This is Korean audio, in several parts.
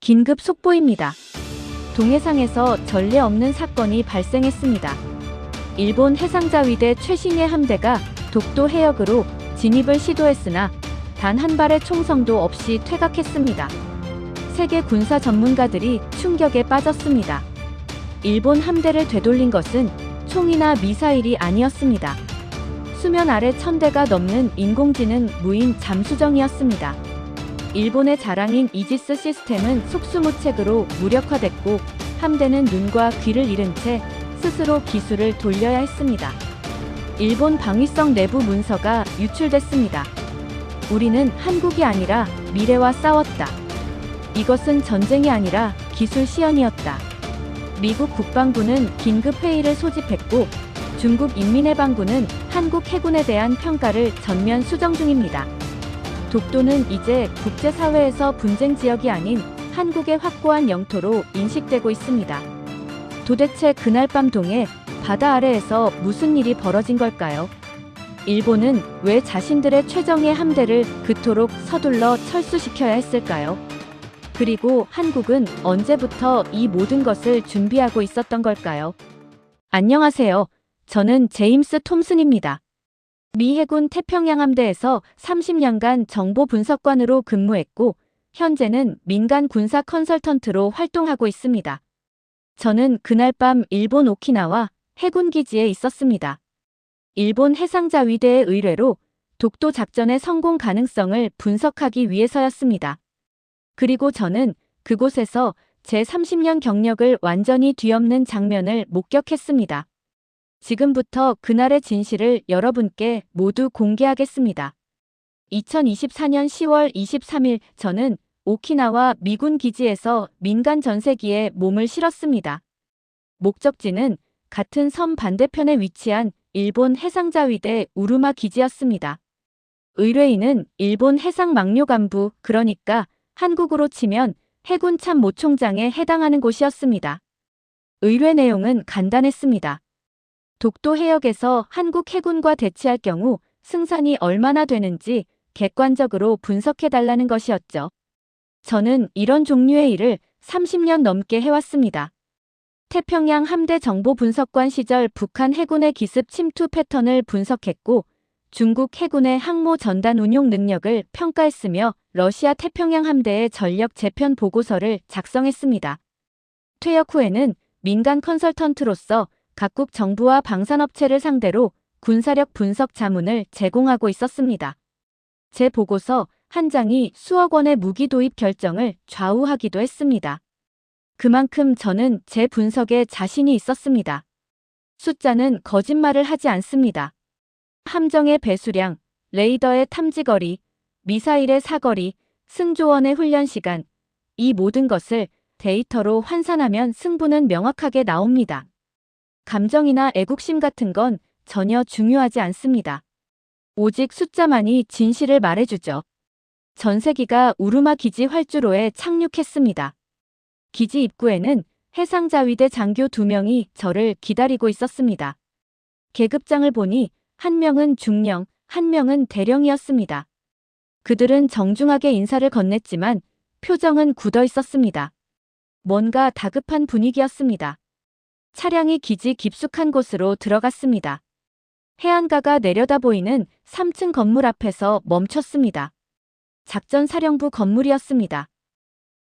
긴급 속보입니다. 동해상에서 전례 없는 사건이 발생했습니다. 일본 해상자위대 최신의 함대가 독도 해역으로 진입을 시도했으나 단 한 발의 총성도 없이 퇴각했습니다. 세계 군사 전문가들이 충격에 빠졌습니다. 일본 함대를 되돌린 것은 총이나 미사일이 아니었습니다. 수면 아래 1000대가 넘는 인공지능 무인 잠수정이었습니다. 일본의 자랑인 이지스 시스템은 속수무책으로 무력화됐고 함대는 눈과 귀를 잃은 채 스스로 기술을 돌려야 했습니다. 일본 방위성 내부 문서가 유출됐습니다. 우리는 한국이 아니라 미래와 싸웠다. 이것은 전쟁이 아니라 기술 시연이었다. 미국 국방부는 긴급 회의를 소집했고 중국 인민해방군은 한국 해군에 대한 평가를 전면 수정 중입니다. 독도는 이제 국제사회에서 분쟁 지역이 아닌 한국의 확고한 영토로 인식되고 있습니다. 도대체 그날 밤 동해 바다 아래에서 무슨 일이 벌어진 걸까요? 일본은 왜 자신들의 최정예 함대를 그토록 서둘러 철수시켜야 했을까요? 그리고 한국은 언제부터 이 모든 것을 준비하고 있었던 걸까요? 안녕하세요. 저는 제임스 톰슨입니다. 미 해군 태평양 함대에서 30년간 정보 분석관으로 근무했고 현재는 민간 군사 컨설턴트로 활동하고 있습니다. 저는 그날 밤 일본 오키나와 해군 기지에 있었습니다. 일본 해상자위대의 의뢰로 독도 작전의 성공 가능성을 분석하기 위해서였습니다. 그리고 저는 그곳에서 제 30년 경력을 완전히 뒤엎는 장면을 목격했습니다. 지금부터 그날의 진실을 여러분께 모두 공개하겠습니다. 2024년 10월 23일 저는 오키나와 미군 기지에서 민간 전세기에 몸을 실었습니다. 목적지는 같은 섬 반대편에 위치한 일본 해상자위대 우루마 기지였습니다. 의뢰인은 일본 해상망료간부, 그러니까 한국으로 치면 해군 참모총장에 해당하는 곳이었습니다. 의뢰 내용은 간단했습니다. 독도 해역에서 한국 해군과 대치할 경우 승산이 얼마나 되는지 객관적으로 분석해달라는 것이었죠. 저는 이런 종류의 일을 30년 넘게 해왔습니다. 태평양 함대 정보 분석관 시절 북한 해군의 기습 침투 패턴을 분석했고 중국 해군의 항모 전단 운용 능력을 평가했으며 러시아 태평양 함대의 전력 재편 보고서를 작성했습니다. 퇴역 후에는 민간 컨설턴트로서 각국 정부와 방산업체를 상대로 군사력 분석 자문을 제공하고 있었습니다. 제 보고서 한 장이 수억 원의 무기 도입 결정을 좌우하기도 했습니다. 그만큼 저는 제 분석에 자신이 있었습니다. 숫자는 거짓말을 하지 않습니다. 함정의 배수량, 레이더의 탐지거리, 미사일의 사거리, 승조원의 훈련 시간, 이 모든 것을 데이터로 환산하면 승부는 명확하게 나옵니다. 감정이나 애국심 같은 건 전혀 중요하지 않습니다. 오직 숫자만이 진실을 말해주죠. 전세기가 우루마 기지 활주로에 착륙했습니다. 기지 입구에는 해상자위대 장교 2명이 저를 기다리고 있었습니다. 계급장을 보니 한 명은 중령, 한 명은 대령이었습니다. 그들은 정중하게 인사를 건넸지만 표정은 굳어 있었습니다. 뭔가 다급한 분위기였습니다. 차량이 기지 깊숙한 곳으로 들어갔습니다. 해안가가 내려다 보이는 3층 건물 앞에서 멈췄습니다. 작전사령부 건물이었습니다.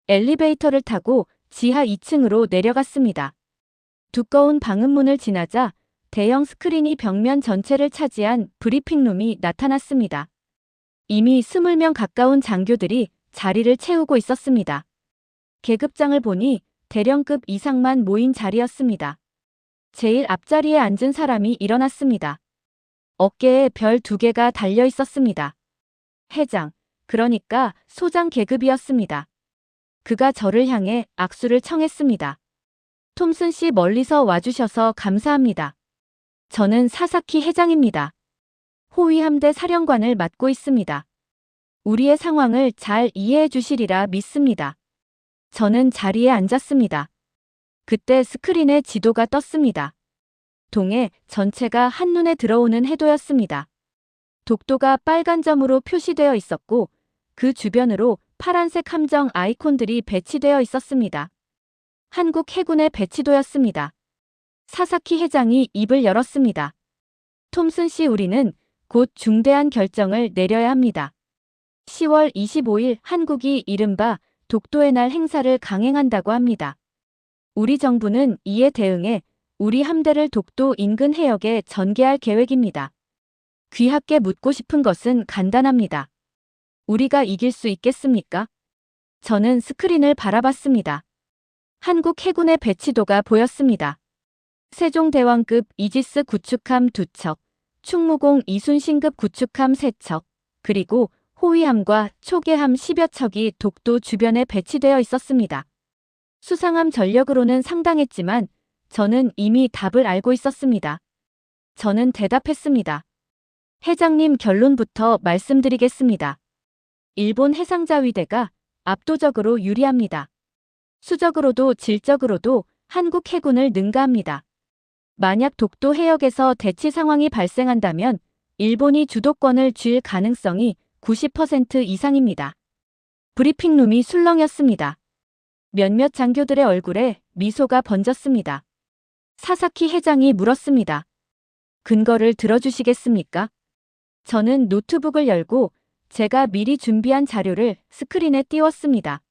엘리베이터를 타고 지하 2층으로 내려갔습니다. 두꺼운 방음문을 지나자 대형 스크린이 벽면 전체를 차지한 브리핑룸이 나타났습니다. 이미 20명 가까운 장교들이 자리를 채우고 있었습니다. 계급장을 보니 대령급 이상만 모인 자리였습니다. 제일 앞자리에 앉은 사람이 일어났습니다. 어깨에 별 2개가 달려 있었습니다. 해장, 그러니까 소장 계급이었습니다. 그가 저를 향해 악수를 청했습니다. 톰슨 씨 멀리서 와주셔서 감사합니다. 저는 사사키 회장입니다. 호위 함대 사령관을 맡고 있습니다. 우리의 상황을 잘 이해해 주시리라 믿습니다. 저는 자리에 앉았습니다. 그때 스크린에 지도가 떴습니다. 동해 전체가 한눈에 들어오는 해도였습니다. 독도가 빨간 점으로 표시되어 있었고 그 주변으로 파란색 함정 아이콘들이 배치되어 있었습니다. 한국 해군의 배치도였습니다. 사사키 회장이 입을 열었습니다. 톰슨 씨, 우리는 곧 중대한 결정을 내려야 합니다. 10월 25일 한국이 이른바 독도의 날 행사를 강행한다고 합니다. 우리 정부는 이에 대응해 우리 함대를 독도 인근 해역에 전개할 계획입니다. 귀하께 묻고 싶은 것은 간단합니다. 우리가 이길 수 있겠습니까? 저는 스크린을 바라봤습니다. 한국 해군의 배치도가 보였습니다. 세종대왕급 이지스 구축함 2척, 충무공 이순신급 구축함 3척, 그리고 호위함과 초계함 10여 척이 독도 주변에 배치되어 있었습니다. 수상함 전력으로는 상당했지만 저는 이미 답을 알고 있었습니다. 저는 대답했습니다. 회장님, 결론부터 말씀드리겠습니다. 일본 해상자위대가 압도적으로 유리합니다. 수적으로도 질적으로도 한국 해군을 능가합니다. 만약 독도 해역에서 대치 상황이 발생한다면 일본이 주도권을 쥘 가능성이 90% 이상입니다. 브리핑룸이 술렁였습니다. 몇몇 장교들의 얼굴에 미소가 번졌습니다. 사사키 회장이 물었습니다. 근거를 들어주시겠습니까? 저는 노트북을 열고 제가 미리 준비한 자료를 스크린에 띄웠습니다.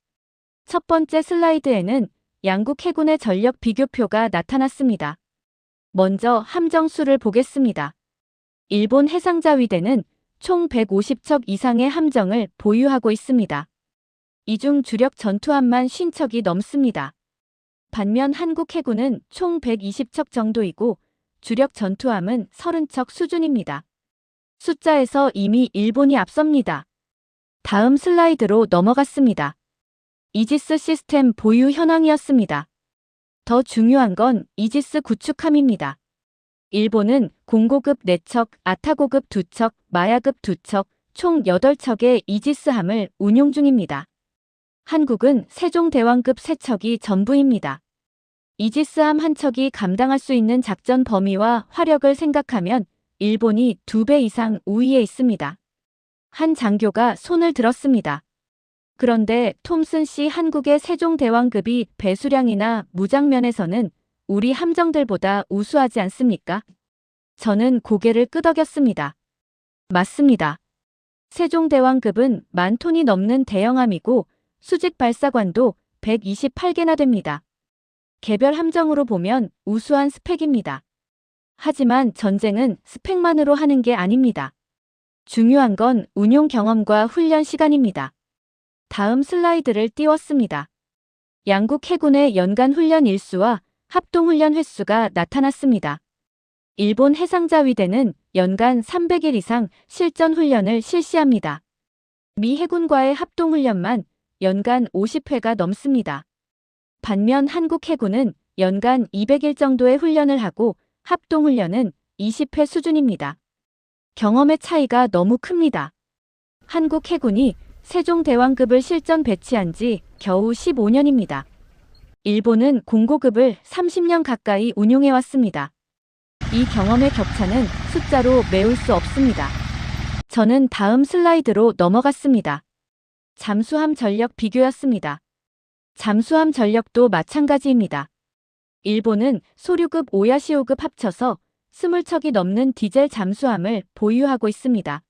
첫 번째 슬라이드에는 양국 해군의 전력 비교표가 나타났습니다. 먼저 함정 수를 보겠습니다. 일본 해상자위대는 총 150척 이상의 함정을 보유하고 있습니다. 이 중 주력 전투함만 50척이 넘습니다. 반면 한국 해군은 총 120척 정도이고 주력 전투함은 30척 수준입니다. 숫자에서 이미 일본이 앞섭니다. 다음 슬라이드로 넘어갔습니다. 이지스 시스템 보유 현황이었습니다. 더 중요한 건 이지스 구축함입니다. 일본은 공고급 4척, 아타고급 2척, 마야급 2척, 총 8척의 이지스함을 운용 중입니다. 한국은 세종대왕급 3척이 전부입니다. 이지스함 한 척이 감당할 수 있는 작전 범위와 화력을 생각하면 일본이 2배 이상 우위에 있습니다. 한 장교가 손을 들었습니다. 그런데 톰슨 씨, 한국의 세종대왕급이 배수량이나 무장면에서는 우리 함정들보다 우수하지 않습니까? 저는 고개를 끄덕였습니다. 맞습니다. 세종대왕급은 10,000톤이 넘는 대형함이고 수직 발사관도 128개나 됩니다. 개별 함정으로 보면 우수한 스펙입니다. 하지만 전쟁은 스펙만으로 하는 게 아닙니다. 중요한 건 운용 경험과 훈련 시간입니다. 다음 슬라이드를 띄웠습니다. 양국 해군의 연간 훈련 일수와 합동훈련 횟수가 나타났습니다. 일본 해상자위대는 연간 300일 이상 실전 훈련을 실시합니다. 미 해군과의 합동훈련만 연간 50회가 넘습니다. 반면 한국 해군은 연간 200일 정도의 훈련을 하고 합동훈련은 20회 수준입니다. 경험의 차이가 너무 큽니다. 한국 해군이 세종대왕급을 실전 배치한 지 겨우 15년입니다. 일본은 공고급을 30년 가까이 운용해왔습니다. 이 경험의 격차는 숫자로 메울 수 없습니다. 저는 다음 슬라이드로 넘어갔습니다. 잠수함 전력 비교였습니다. 잠수함 전력도 마찬가지입니다. 일본은 소류급 오야시오급 합쳐서 20척이 넘는 디젤 잠수함을 보유하고 있습니다.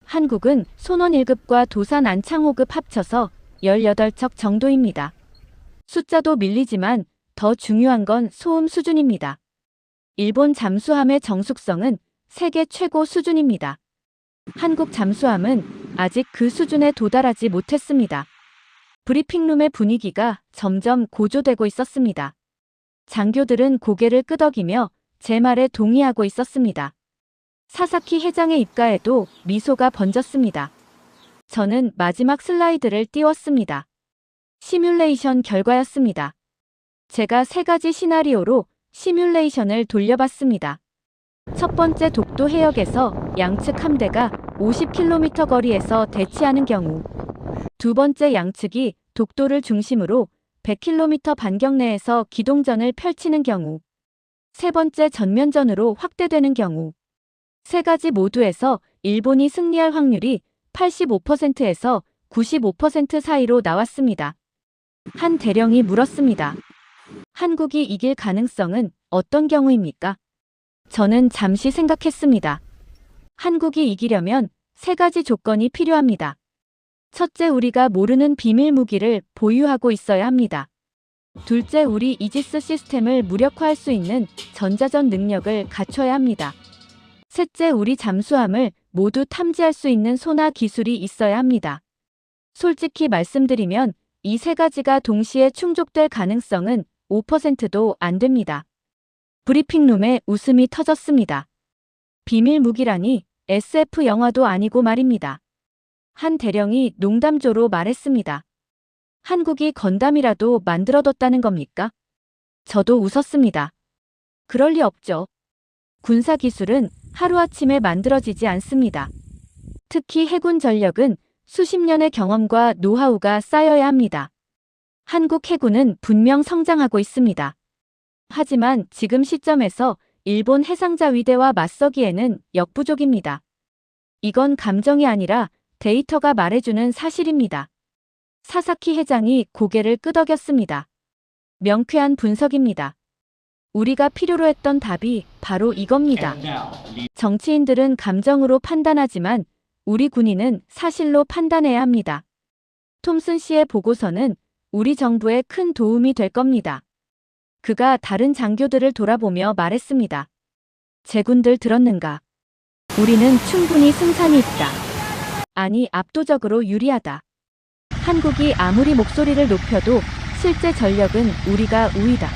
한국은 손원 1급과 도산 안창호급 합쳐서 18척 정도입니다. 숫자도 밀리지만 더 중요한 건 소음 수준입니다. 일본 잠수함의 정숙성은 세계 최고 수준입니다. 한국 잠수함은 아직 그 수준에 도달하지 못했습니다. 브리핑룸의 분위기가 점점 고조되고 있었습니다. 장교들은 고개를 끄덕이며 제 말에 동의하고 있었습니다. 사사키 회장의 입가에도 미소가 번졌습니다. 저는 마지막 슬라이드를 띄웠습니다. 시뮬레이션 결과였습니다. 제가 3가지 시나리오로 시뮬레이션을 돌려봤습니다. 첫 번째, 독도 해역에서 양측 함대가 50km 거리에서 대치하는 경우. 두 번째, 양측이 독도를 중심으로 100km 반경 내에서 기동전을 펼치는 경우. 세 번째, 전면전으로 확대되는 경우. 3가지 모두에서 일본이 승리할 확률이 85%에서 95% 사이로 나왔습니다. 한 대령이 물었습니다. 한국이 이길 가능성은 어떤 경우입니까? 저는 잠시 생각했습니다. 한국이 이기려면 세 가지 조건이 필요합니다. 첫째, 우리가 모르는 비밀 무기를 보유하고 있어야 합니다. 둘째, 우리 이지스 시스템을 무력화할 수 있는 전자전 능력을 갖춰야 합니다. 셋째, 우리 잠수함을 모두 탐지할 수 있는 소나 기술이 있어야 합니다. 솔직히 말씀드리면 이 세 가지가 동시에 충족될 가능성은 5%도 안 됩니다. 브리핑룸에 웃음이 터졌습니다. 비밀 무기라니 SF 영화도 아니고 말입니다. 한 대령이 농담조로 말했습니다. 한국이 건담이라도 만들어뒀다는 겁니까? 저도 웃었습니다. 그럴 리 없죠. 군사기술은 하루아침에 만들어지지 않습니다. 특히 해군 전력은 수십 년의 경험과 노하우가 쌓여야 합니다. 한국 해군은 분명 성장하고 있습니다. 하지만 지금 시점에서 일본 해상자위대와 맞서기에는 역부족입니다. 이건 감정이 아니라 데이터가 말해주는 사실입니다. 사사키 회장이 고개를 끄덕였습니다. 명쾌한 분석입니다. 우리가 필요로 했던 답이 바로 이겁니다. 정치인들은 감정으로 판단하지만 우리 군인은 사실로 판단해야 합니다. 톰슨 씨의 보고서는 우리 정부에 큰 도움이 될 겁니다. 그가 다른 장교들을 돌아보며 말했습니다. 제군들 들었는가? 우리는 충분히 승산이 있다. 아니, 압도적으로 유리하다. 한국이 아무리 목소리를 높여도 실제 전력은 우리가 우위다.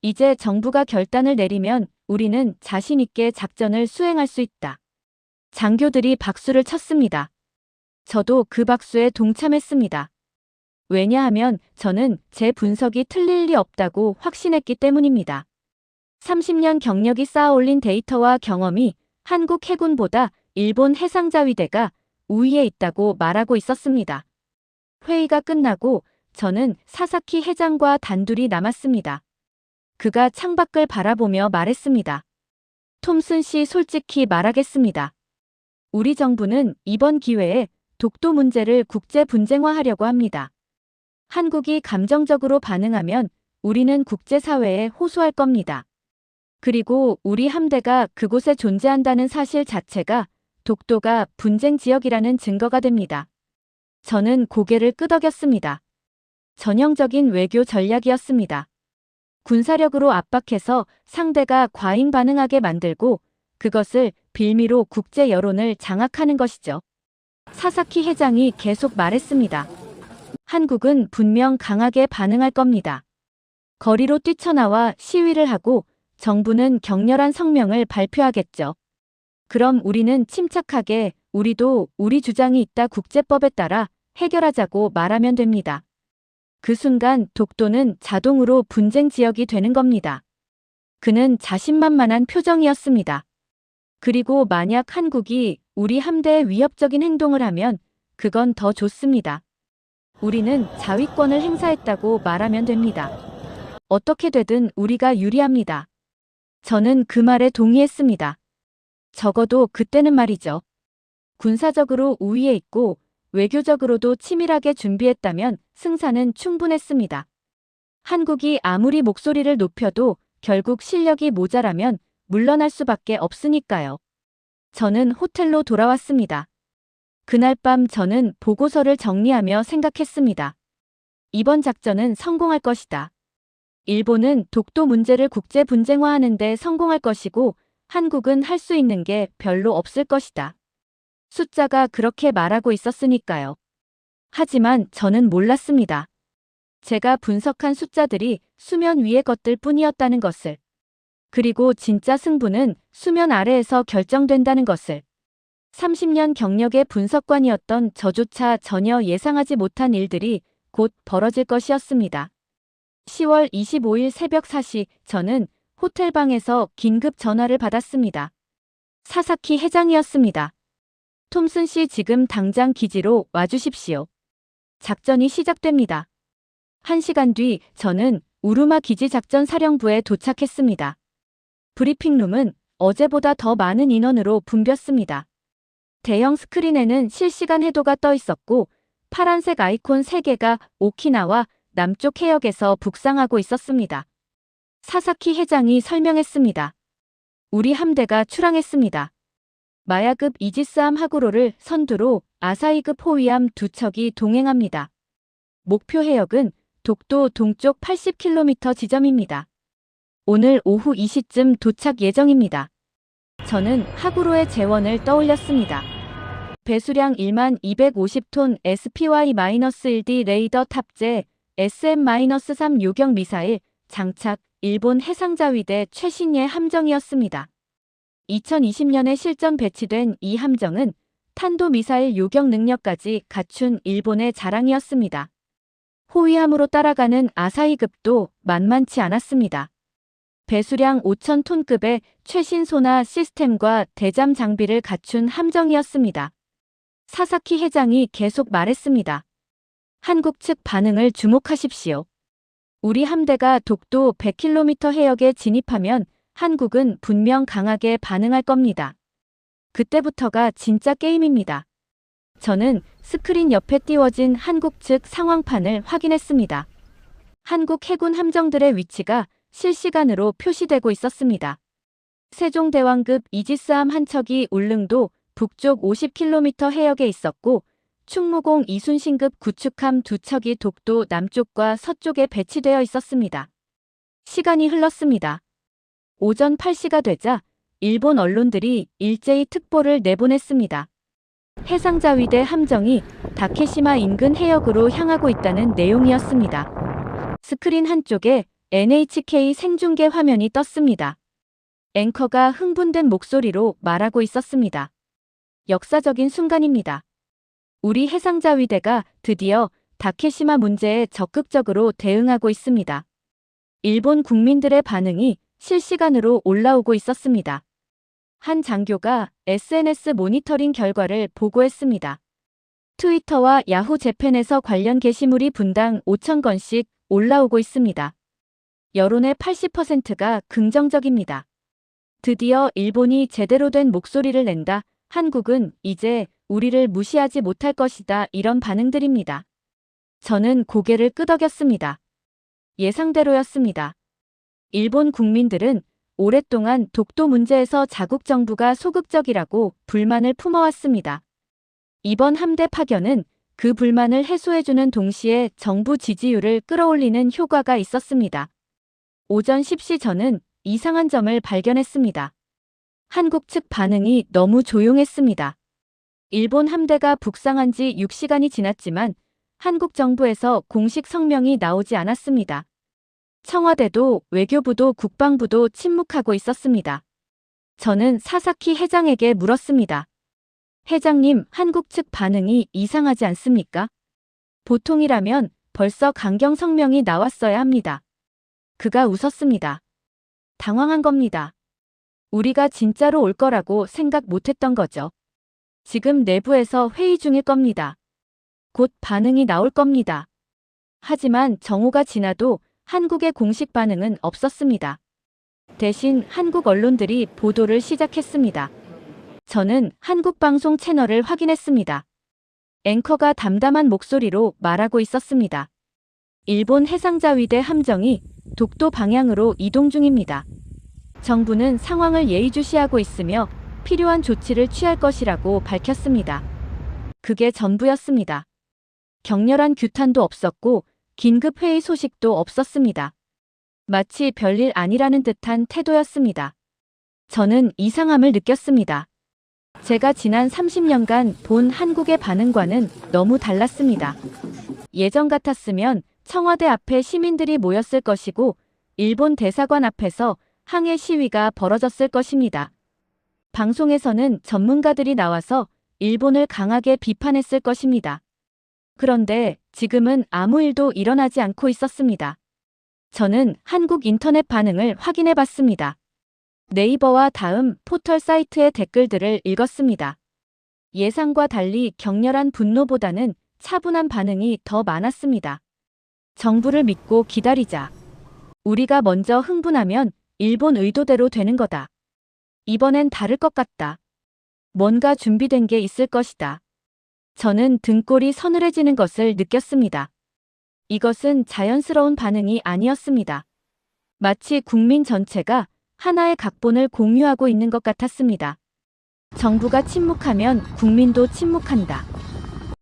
이제 정부가 결단을 내리면 우리는 자신 있게 작전을 수행할 수 있다. 장교들이 박수를 쳤습니다. 저도 그 박수에 동참했습니다. 왜냐하면 저는 제 분석이 틀릴 리 없다고 확신했기 때문입니다. 30년 경력이 쌓아올린 데이터와 경험이 한국 해군보다 일본 해상자위대가 우위에 있다고 말하고 있었습니다. 회의가 끝나고 저는 사사키 회장과 단둘이 남았습니다. 그가 창밖을 바라보며 말했습니다. 톰슨 씨, 솔직히 말하겠습니다. 우리 정부는 이번 기회에 독도 문제를 국제 분쟁화하려고 합니다. 한국이 감정적으로 반응하면 우리는 국제사회에 호소할 겁니다. 그리고 우리 함대가 그곳에 존재한다는 사실 자체가 독도가 분쟁 지역이라는 증거가 됩니다. 저는 고개를 끄덕였습니다. 전형적인 외교 전략이었습니다. 군사력으로 압박해서 상대가 과잉 반응하게 만들고 그것을 빌미로 국제 여론을 장악하는 것이죠. 사사키 회장이 계속 말했습니다. 한국은 분명 강하게 반응할 겁니다. 거리로 뛰쳐나와 시위를 하고 정부는 격렬한 성명을 발표하겠죠. 그럼 우리는 침착하게 우리도 우리 주장이 있다 국제법에 따라 해결하자고 말하면 됩니다. 그 순간 독도는 자동으로 분쟁 지역이 되는 겁니다. 그는 자신만만한 표정이었습니다. 그리고 만약 한국이 우리 함대에 위협적인 행동을 하면 그건 더 좋습니다. 우리는 자위권을 행사했다고 말하면 됩니다. 어떻게 되든 우리가 유리합니다. 저는 그 말에 동의했습니다. 적어도 그때는 말이죠. 군사적으로 우위에 있고 외교적으로도 치밀하게 준비했다면 승산은 충분했습니다. 한국이 아무리 목소리를 높여도 결국 실력이 모자라면 물러날 수밖에 없으니까요. 저는 호텔로 돌아왔습니다. 그날 밤 저는 보고서를 정리하며 생각했습니다. 이번 작전은 성공할 것이다. 일본은 독도 문제를 국제 분쟁화하는 데 성공할 것이고 한국은 할 수 있는 게 별로 없을 것이다. 숫자가 그렇게 말하고 있었으니까요. 하지만 저는 몰랐습니다. 제가 분석한 숫자들이 수면 위의 것들 뿐이었다는 것을. 그리고 진짜 승부는 수면 아래에서 결정된다는 것을. 30년 경력의 분석관이었던 저조차 전혀 예상하지 못한 일들이 곧 벌어질 것이었습니다. 10월 25일 새벽 4시 저는 호텔방에서 긴급 전화를 받았습니다. 사사키 회장이었습니다. 톰슨 씨, 지금 당장 기지로 와주십시오. 작전이 시작됩니다. 1시간 뒤 저는 우루마 기지 작전 사령부에 도착했습니다. 브리핑룸은 어제보다 더 많은 인원으로 붐볐습니다. 대형 스크린에는 실시간 해도가 떠 있었고 파란색 아이콘 3개가 오키나와 남쪽 해역에서 북상하고 있었습니다. 사사키 회장이 설명했습니다. 우리 함대가 출항했습니다. 마야급 이지스함 하구로를 선두로 아사히급 호위함 2척이 동행합니다. 목표 해역은 독도 동쪽 80km 지점입니다. 오늘 오후 2시쯤 도착 예정입니다. 저는 하구로의 재원을 떠올렸습니다. 배수량 1만 250톤 SPY-1D 레이더 탑재 SM-3 요격 미사일 장착 일본 해상자위대 최신의 함정이었습니다. 2020년에 실전 배치된 이 함정은 탄도미사일 요격 능력까지 갖춘 일본의 자랑이었습니다. 호위함으로 따라가는 아사히급도 만만치 않았습니다. 배수량 5,000톤급의 최신 소나 시스템과 대잠 장비를 갖춘 함정이었습니다. 사사키 회장이 계속 말했습니다. 한국 측 반응을 주목하십시오. 우리 함대가 독도 100km 해역에 진입하면 한국은 분명 강하게 반응할 겁니다. 그때부터가 진짜 게임입니다. 저는 스크린 옆에 띄워진 한국 측 상황판을 확인했습니다. 한국 해군 함정들의 위치가 실시간으로 표시되고 있었습니다. 세종대왕급 이지스함 한 척이 울릉도 북쪽 50km 해역에 있었고 충무공 이순신급 구축함 2척이 독도 남쪽과 서쪽에 배치되어 있었습니다. 시간이 흘렀습니다. 오전 8시가 되자 일본 언론들이 일제히 특보를 내보냈습니다. 해상자위대 함정이 다케시마 인근 해역으로 향하고 있다는 내용이었습니다. 스크린 한쪽에 NHK 생중계 화면이 떴습니다. 앵커가 흥분된 목소리로 말하고 있었습니다. 역사적인 순간입니다. 우리 해상자위대가 드디어 다케시마 문제에 적극적으로 대응하고 있습니다. 일본 국민들의 반응이 실시간으로 올라오고 있었습니다. 한 장교가 SNS 모니터링 결과를 보고했습니다. 트위터와 야후 재팬에서 관련 게시물이 분당 5,000건씩 올라오고 있습니다. 여론의 80%가 긍정적입니다. 드디어 일본이 제대로 된 목소리를 낸다. 한국은 이제 우리를 무시하지 못할 것이다. 이런 반응들입니다. 저는 고개를 끄덕였습니다. 예상대로였습니다. 일본 국민들은 오랫동안 독도 문제에서 자국 정부가 소극적이라고 불만을 품어왔습니다. 이번 함대 파견은 그 불만을 해소해주는 동시에 정부 지지율을 끌어올리는 효과가 있었습니다. 오전 10시 저는 이상한 점을 발견했습니다. 한국 측 반응이 너무 조용했습니다. 일본 함대가 북상한 지 6시간이 지났지만 한국 정부에서 공식 성명이 나오지 않았습니다. 청와대도 외교부도 국방부도 침묵하고 있었습니다. 저는 사사키 회장에게 물었습니다. 회장님, 한국 측 반응이 이상하지 않습니까? 보통이라면 벌써 강경 성명이 나왔어야 합니다. 그가 웃었습니다. 당황한 겁니다. 우리가 진짜로 올 거라고 생각 못했던 거죠. 지금 내부에서 회의 중일 겁니다. 곧 반응이 나올 겁니다. 하지만 정오가 지나도 한국의 공식 반응은 없었습니다. 대신 한국 언론들이 보도를 시작했습니다. 저는 한국 방송 채널을 확인했습니다. 앵커가 담담한 목소리로 말하고 있었습니다. 일본 해상자위대 함정이 독도 방향으로 이동 중입니다. 정부는 상황을 예의주시하고 있으며 필요한 조치를 취할 것이라고 밝혔습니다. 그게 전부였습니다. 격렬한 규탄도 없었고 긴급회의 소식도 없었습니다. 마치 별일 아니라는 듯한 태도였습니다. 저는 이상함을 느꼈습니다. 제가 지난 30년간 본 한국의 반응과는 너무 달랐습니다. 예전 같았으면 청와대 앞에 시민들이 모였을 것이고 일본 대사관 앞에서 항해 시위가 벌어졌을 것입니다. 방송에서는 전문가들이 나와서 일본을 강하게 비판했을 것입니다. 그런데 지금은 아무 일도 일어나지 않고 있었습니다. 저는 한국 인터넷 반응을 확인해 봤습니다. 네이버와 다음 포털 사이트의 댓글들을 읽었습니다. 예상과 달리 격렬한 분노보다는 차분한 반응이 더 많았습니다. 정부를 믿고 기다리자. 우리가 먼저 흥분하면 일본 의도대로 되는 거다. 이번엔 다를 것 같다. 뭔가 준비된 게 있을 것이다. 저는 등골이 서늘해지는 것을 느꼈습니다. 이것은 자연스러운 반응이 아니었습니다. 마치 국민 전체가 하나의 각본을 공유하고 있는 것 같았습니다. 정부가 침묵하면 국민도 침묵한다.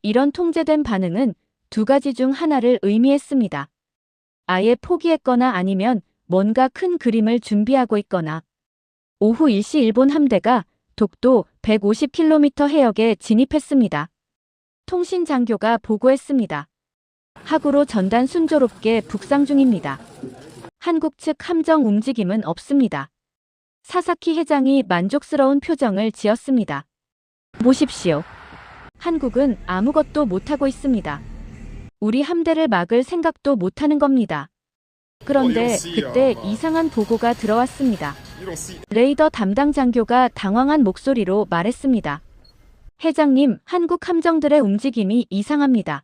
이런 통제된 반응은 두 가지 중 하나를 의미했습니다. 아예 포기했거나 아니면 뭔가 큰 그림을 준비하고 있거나. 오후 1시 일본 함대가 독도 150km 해역에 진입했습니다. 통신 장교가 보고했습니다. 항구로 전단 순조롭게 북상 중입니다. 한국 측 함정 움직임은 없습니다. 사사키 회장이 만족스러운 표정을 지었습니다. 보십시오. 한국은 아무것도 못하고 있습니다. 우리 함대를 막을 생각도 못하는 겁니다. 그런데 그때 이상한 보고가 들어왔습니다. 레이더 담당 장교가 당황한 목소리로 말했습니다. 회장님, 한국 함정들의 움직임이 이상합니다.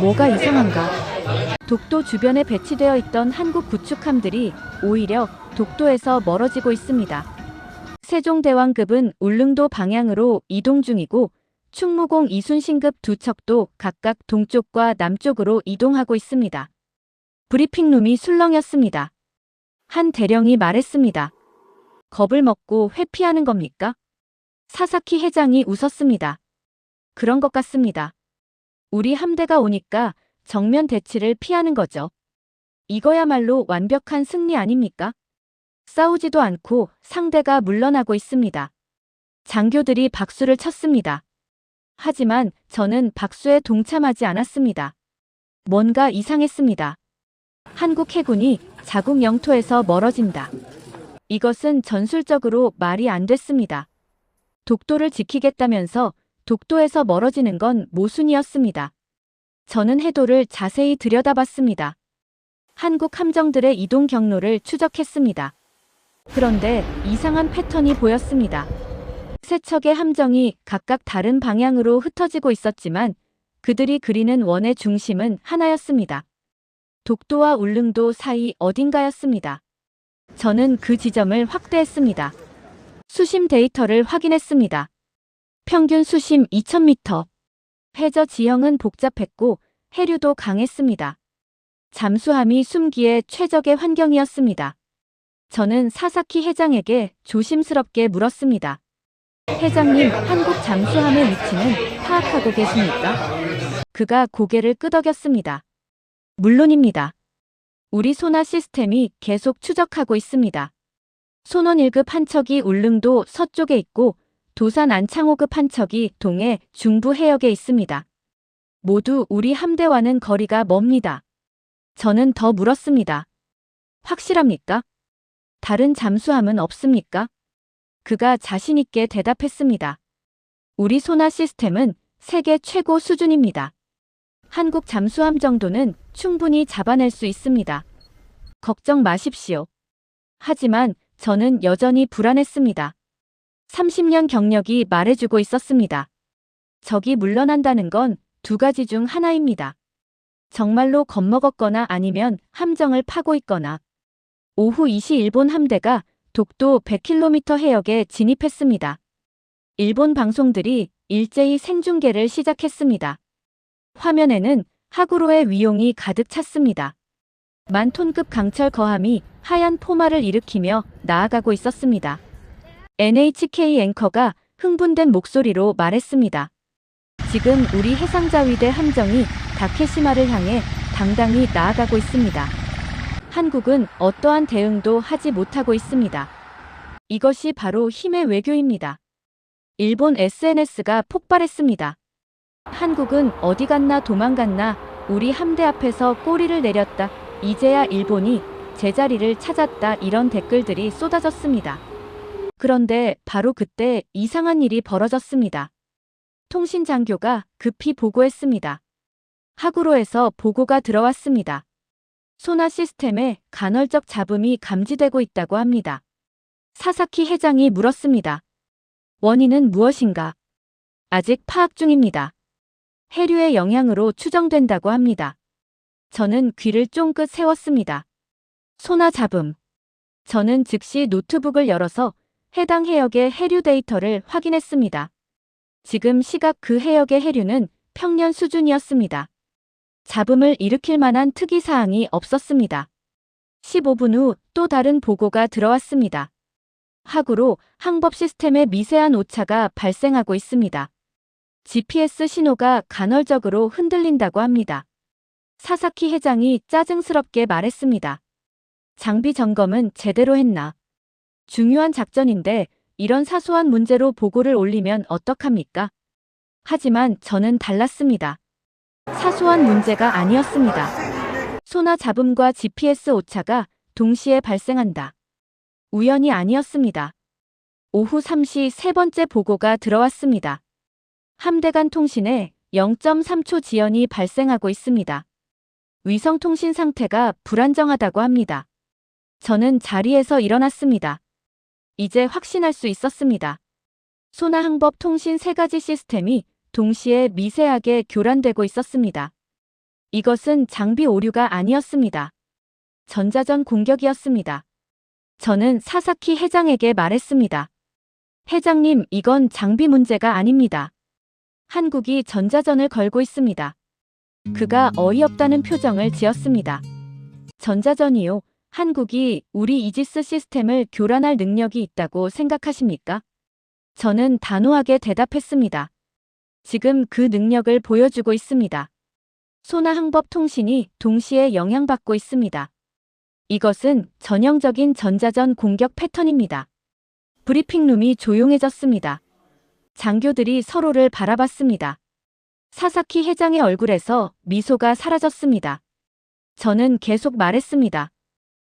뭐가 이상한가? 독도 주변에 배치되어 있던 한국 구축함들이 오히려 독도에서 멀어지고 있습니다. 세종대왕급은 울릉도 방향으로 이동 중이고 충무공 이순신급 두 척도 각각 동쪽과 남쪽으로 이동하고 있습니다. 브리핑룸이 술렁였습니다. 한 대령이 말했습니다. 겁을 먹고 회피하는 겁니까? 사사키 회장이 웃었습니다. 그런 것 같습니다. 우리 함대가 오니까 정면 대치를 피하는 거죠. 이거야말로 완벽한 승리 아닙니까? 싸우지도 않고 상대가 물러나고 있습니다. 장교들이 박수를 쳤습니다. 하지만 저는 박수에 동참하지 않았습니다. 뭔가 이상했습니다. 한국 해군이 자국 영토에서 멀어진다. 이것은 전술적으로 말이 안 됐습니다. 독도를 지키겠다면서 독도에서 멀어지는 건 모순이었습니다. 저는 해도를 자세히 들여다봤습니다. 한국 함정들의 이동 경로를 추적했습니다. 그런데 이상한 패턴이 보였습니다. 세 척의 함정이 각각 다른 방향으로 흩어지고 있었지만 그들이 그리는 원의 중심은 하나였습니다. 독도와 울릉도 사이 어딘가였습니다. 저는 그 지점을 확대했습니다. 수심 데이터를 확인했습니다. 평균 수심 2000m. 해저 지형은 복잡했고 해류도 강했습니다. 잠수함이 숨기에 최적의 환경이었습니다. 저는 사사키 회장에게 조심스럽게 물었습니다. 회장님, 한국 잠수함의 위치는 파악하고 계십니까? 그가 고개를 끄덕였습니다. 물론입니다. 우리 소나 시스템이 계속 추적하고 있습니다. 손원 1급 한 척이 울릉도 서쪽에 있고 도산 안창호급 한 척이 동해 중부 해역에 있습니다. 모두 우리 함대와는 거리가 멉니다. 저는 더 물었습니다. 확실합니까? 다른 잠수함은 없습니까? 그가 자신있게 대답했습니다. 우리 소나 시스템은 세계 최고 수준입니다. 한국 잠수함 정도는 충분히 잡아낼 수 있습니다. 걱정 마십시오. 하지만 저는 여전히 불안했습니다. 30년 경력이 말해주고 있었습니다. 적이 물러난다는 건 두 가지 중 하나입니다. 정말로 겁먹었거나 아니면 함정을 파고 있거나. 오후 2시 일본 함대가 독도 100km 해역에 진입했습니다. 일본 방송들이 일제히 생중계를 시작했습니다. 화면에는 하구로의 위용이 가득 찼습니다. 10,000톤급 강철 거함이 하얀 포마를 일으키며 나아가고 있었습니다. NHK 앵커가 흥분된 목소리로 말했습니다. 지금 우리 해상자위대 함정이 다케시마를 향해 당당히 나아가고 있습니다. 한국은 어떠한 대응도 하지 못하고 있습니다. 이것이 바로 힘의 외교입니다. 일본 SNS가 폭발했습니다. 한국은 어디 갔나 도망갔나 우리 함대 앞에서 꼬리를 내렸다. 이제야 일본이 제자리를 찾았다. 이런 댓글들이 쏟아졌습니다. 그런데 바로 그때 이상한 일이 벌어졌습니다. 통신 장교가 급히 보고했습니다. 항구로에서 보고가 들어왔습니다. 소나 시스템에 간헐적 잡음이 감지되고 있다고 합니다. 사사키 회장이 물었습니다. 원인은 무엇인가? 아직 파악 중입니다. 해류의 영향으로 추정된다고 합니다. 저는 귀를 쫑긋 세웠습니다. 소나 잡음. 저는 즉시 노트북을 열어서 해당 해역의 해류 데이터를 확인했습니다. 지금 시각 그 해역의 해류는 평년 수준이었습니다. 잡음을 일으킬 만한 특이사항이 없었습니다. 15분 후 또 다른 보고가 들어왔습니다. 하구로 항법 시스템에 미세한 오차가 발생하고 있습니다. GPS 신호가 간헐적으로 흔들린다고 합니다. 사사키 회장이 짜증스럽게 말했습니다. 장비 점검은 제대로 했나? 중요한 작전인데 이런 사소한 문제로 보고를 올리면 어떡합니까? 하지만 저는 달랐습니다. 사소한 문제가 아니었습니다. 소나 잡음과 GPS 오차가 동시에 발생한다. 우연이 아니었습니다. 오후 3시 세 번째 보고가 들어왔습니다. 함대 간 통신에 0.3초 지연이 발생하고 있습니다. 위성통신 상태가 불안정하다고 합니다. 저는 자리에서 일어났습니다. 이제 확신할 수 있었습니다. 소나 항법 통신 세 가지 시스템이 동시에 미세하게 교란되고 있었습니다. 이것은 장비 오류가 아니었습니다. 전자전 공격이었습니다. 저는 사사키 회장에게 말했습니다. 회장님, 이건 장비 문제가 아닙니다. 한국이 전자전을 걸고 있습니다. 그가 어이없다는 표정을 지었습니다. 전자전이요? 한국이 우리 이지스 시스템을 교란할 능력이 있다고 생각하십니까? 저는 단호하게 대답했습니다. 지금 그 능력을 보여주고 있습니다. 소나 항법 통신이 동시에 영향받고 있습니다. 이것은 전형적인 전자전 공격 패턴입니다. 브리핑룸이 조용해졌습니다. 장교들이 서로를 바라봤습니다. 사사키 회장의 얼굴에서 미소가 사라졌습니다. 저는 계속 말했습니다.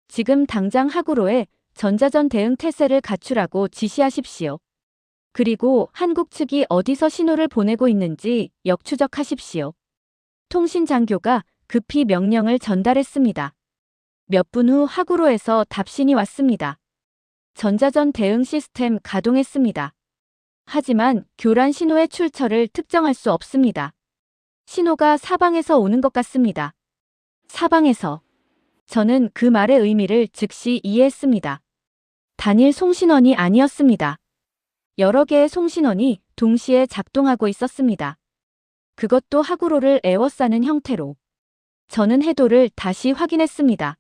지금 당장 하구로에 전자전 대응 태세를 갖추라고 지시하십시오. 그리고 한국 측이 어디서 신호를 보내고 있는지 역추적하십시오. 통신 장교가 급히 명령을 전달했습니다. 몇 분 후 하구로에서 답신이 왔습니다. 전자전 대응 시스템 가동했습니다. 하지만 교란 신호의 출처를 특정할 수 없습니다. 신호가 사방에서 오는 것 같습니다. 사방에서. 저는 그 말의 의미를 즉시 이해했습니다. 단일 송신원이 아니었습니다. 여러 개의 송신원이 동시에 작동하고 있었습니다. 그것도 하구로를 에워싸는 형태로. 저는 해도를 다시 확인했습니다.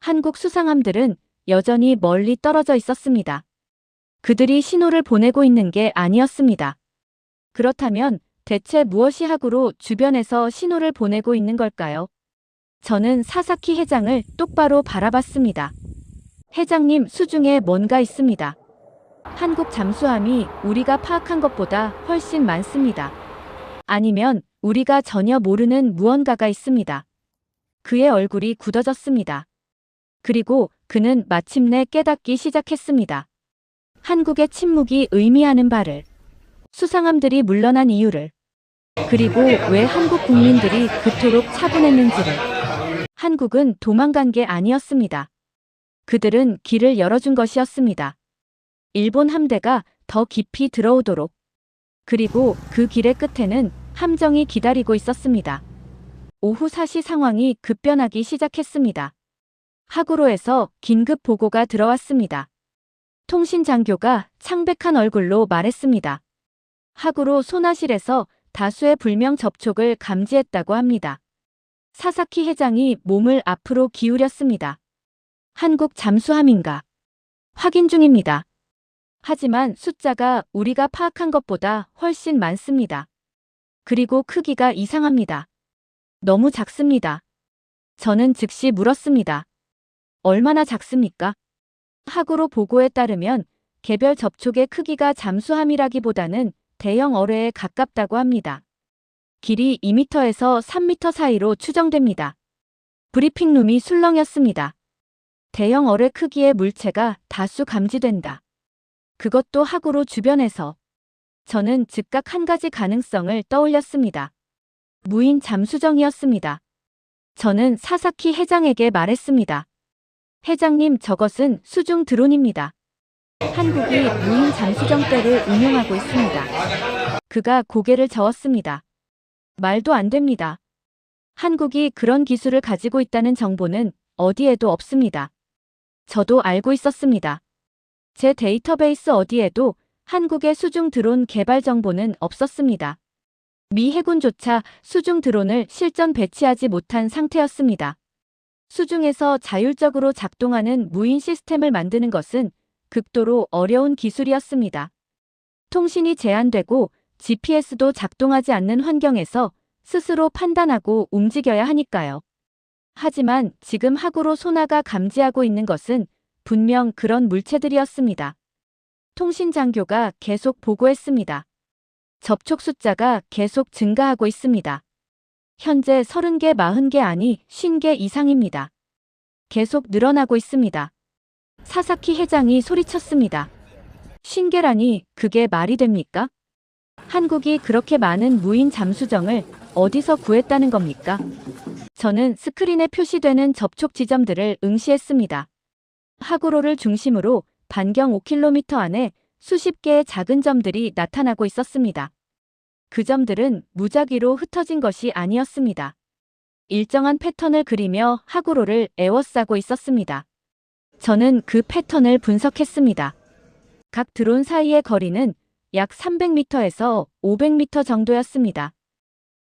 한국 수상함들은 여전히 멀리 떨어져 있었습니다. 그들이 신호를 보내고 있는 게 아니었습니다. 그렇다면 대체 무엇이 하구로 주변에서 신호를 보내고 있는 걸까요? 저는 사사키 회장을 똑바로 바라봤습니다. 회장님, 수중에 뭔가 있습니다. 한국 잠수함이 우리가 파악한 것보다 훨씬 많습니다. 아니면 우리가 전혀 모르는 무언가가 있습니다. 그의 얼굴이 굳어졌습니다. 그리고 그는 마침내 깨닫기 시작했습니다. 한국의 침묵이 의미하는 바를, 수상함들이 물러난 이유를, 그리고 왜 한국 국민들이 그토록 차분했는지를. 한국은 도망간 게 아니었습니다. 그들은 길을 열어준 것이었습니다. 일본 함대가 더 깊이 들어오도록. 그리고 그 길의 끝에는 함정이 기다리고 있었습니다. 오후 4시 상황이 급변하기 시작했습니다. 하구로에서 긴급 보고가 들어왔습니다. 통신 장교가 창백한 얼굴로 말했습니다. 하구로 소나실에서 다수의 불명 접촉을 감지했다고 합니다. 사사키 회장이 몸을 앞으로 기울였습니다. 한국 잠수함인가? 확인 중입니다. 하지만 숫자가 우리가 파악한 것보다 훨씬 많습니다. 그리고 크기가 이상합니다. 너무 작습니다. 저는 즉시 물었습니다. 얼마나 작습니까? 하구로 보고에 따르면 개별 접촉의 크기가 잠수함이라기보다는 대형 어뢰에 가깝다고 합니다. 길이 2m에서 3m 사이로 추정됩니다. 브리핑룸이 술렁였습니다. 대형 어뢰 크기의 물체가 다수 감지된다. 그것도 하구로 주변에서. 저는 즉각 한 가지 가능성을 떠올렸습니다. 무인 잠수정이었습니다. 저는 사사키 회장에게 말했습니다. 회장님, 저것은 수중 드론입니다. 한국이 무인 잠수정대를 운용하고 있습니다. 그가 고개를 저었습니다. 말도 안 됩니다. 한국이 그런 기술을 가지고 있다는 정보는 어디에도 없습니다. 저도 알고 있었습니다. 제 데이터베이스 어디에도 한국의 수중 드론 개발 정보는 없었습니다. 미 해군조차 수중 드론을 실전 배치하지 못한 상태였습니다. 수중에서 자율적으로 작동하는 무인 시스템을 만드는 것은 극도로 어려운 기술이었습니다. 통신이 제한되고 GPS도 작동하지 않는 환경에서 스스로 판단하고 움직여야 하니까요. 하지만 지금 하구로 소나가 감지하고 있는 것은 분명 그런 물체들이었습니다. 통신 장교가 계속 보고했습니다. 접촉 숫자가 계속 증가하고 있습니다. 현재 30개, 40개 아니 50개 이상입니다. 계속 늘어나고 있습니다. 사사키 회장이 소리쳤습니다. 50개라니 그게 말이 됩니까? 한국이 그렇게 많은 무인 잠수정을 어디서 구했다는 겁니까? 저는 스크린에 표시되는 접촉 지점들을 응시했습니다. 하구로를 중심으로 반경 5km 안에 수십 개의 작은 점들이 나타나고 있었습니다. 그 점들은 무작위로 흩어진 것이 아니었습니다. 일정한 패턴을 그리며 하구로를 에워싸고 있었습니다. 저는 그 패턴을 분석했습니다. 각 드론 사이의 거리는 약 300m에서 500m 정도였습니다.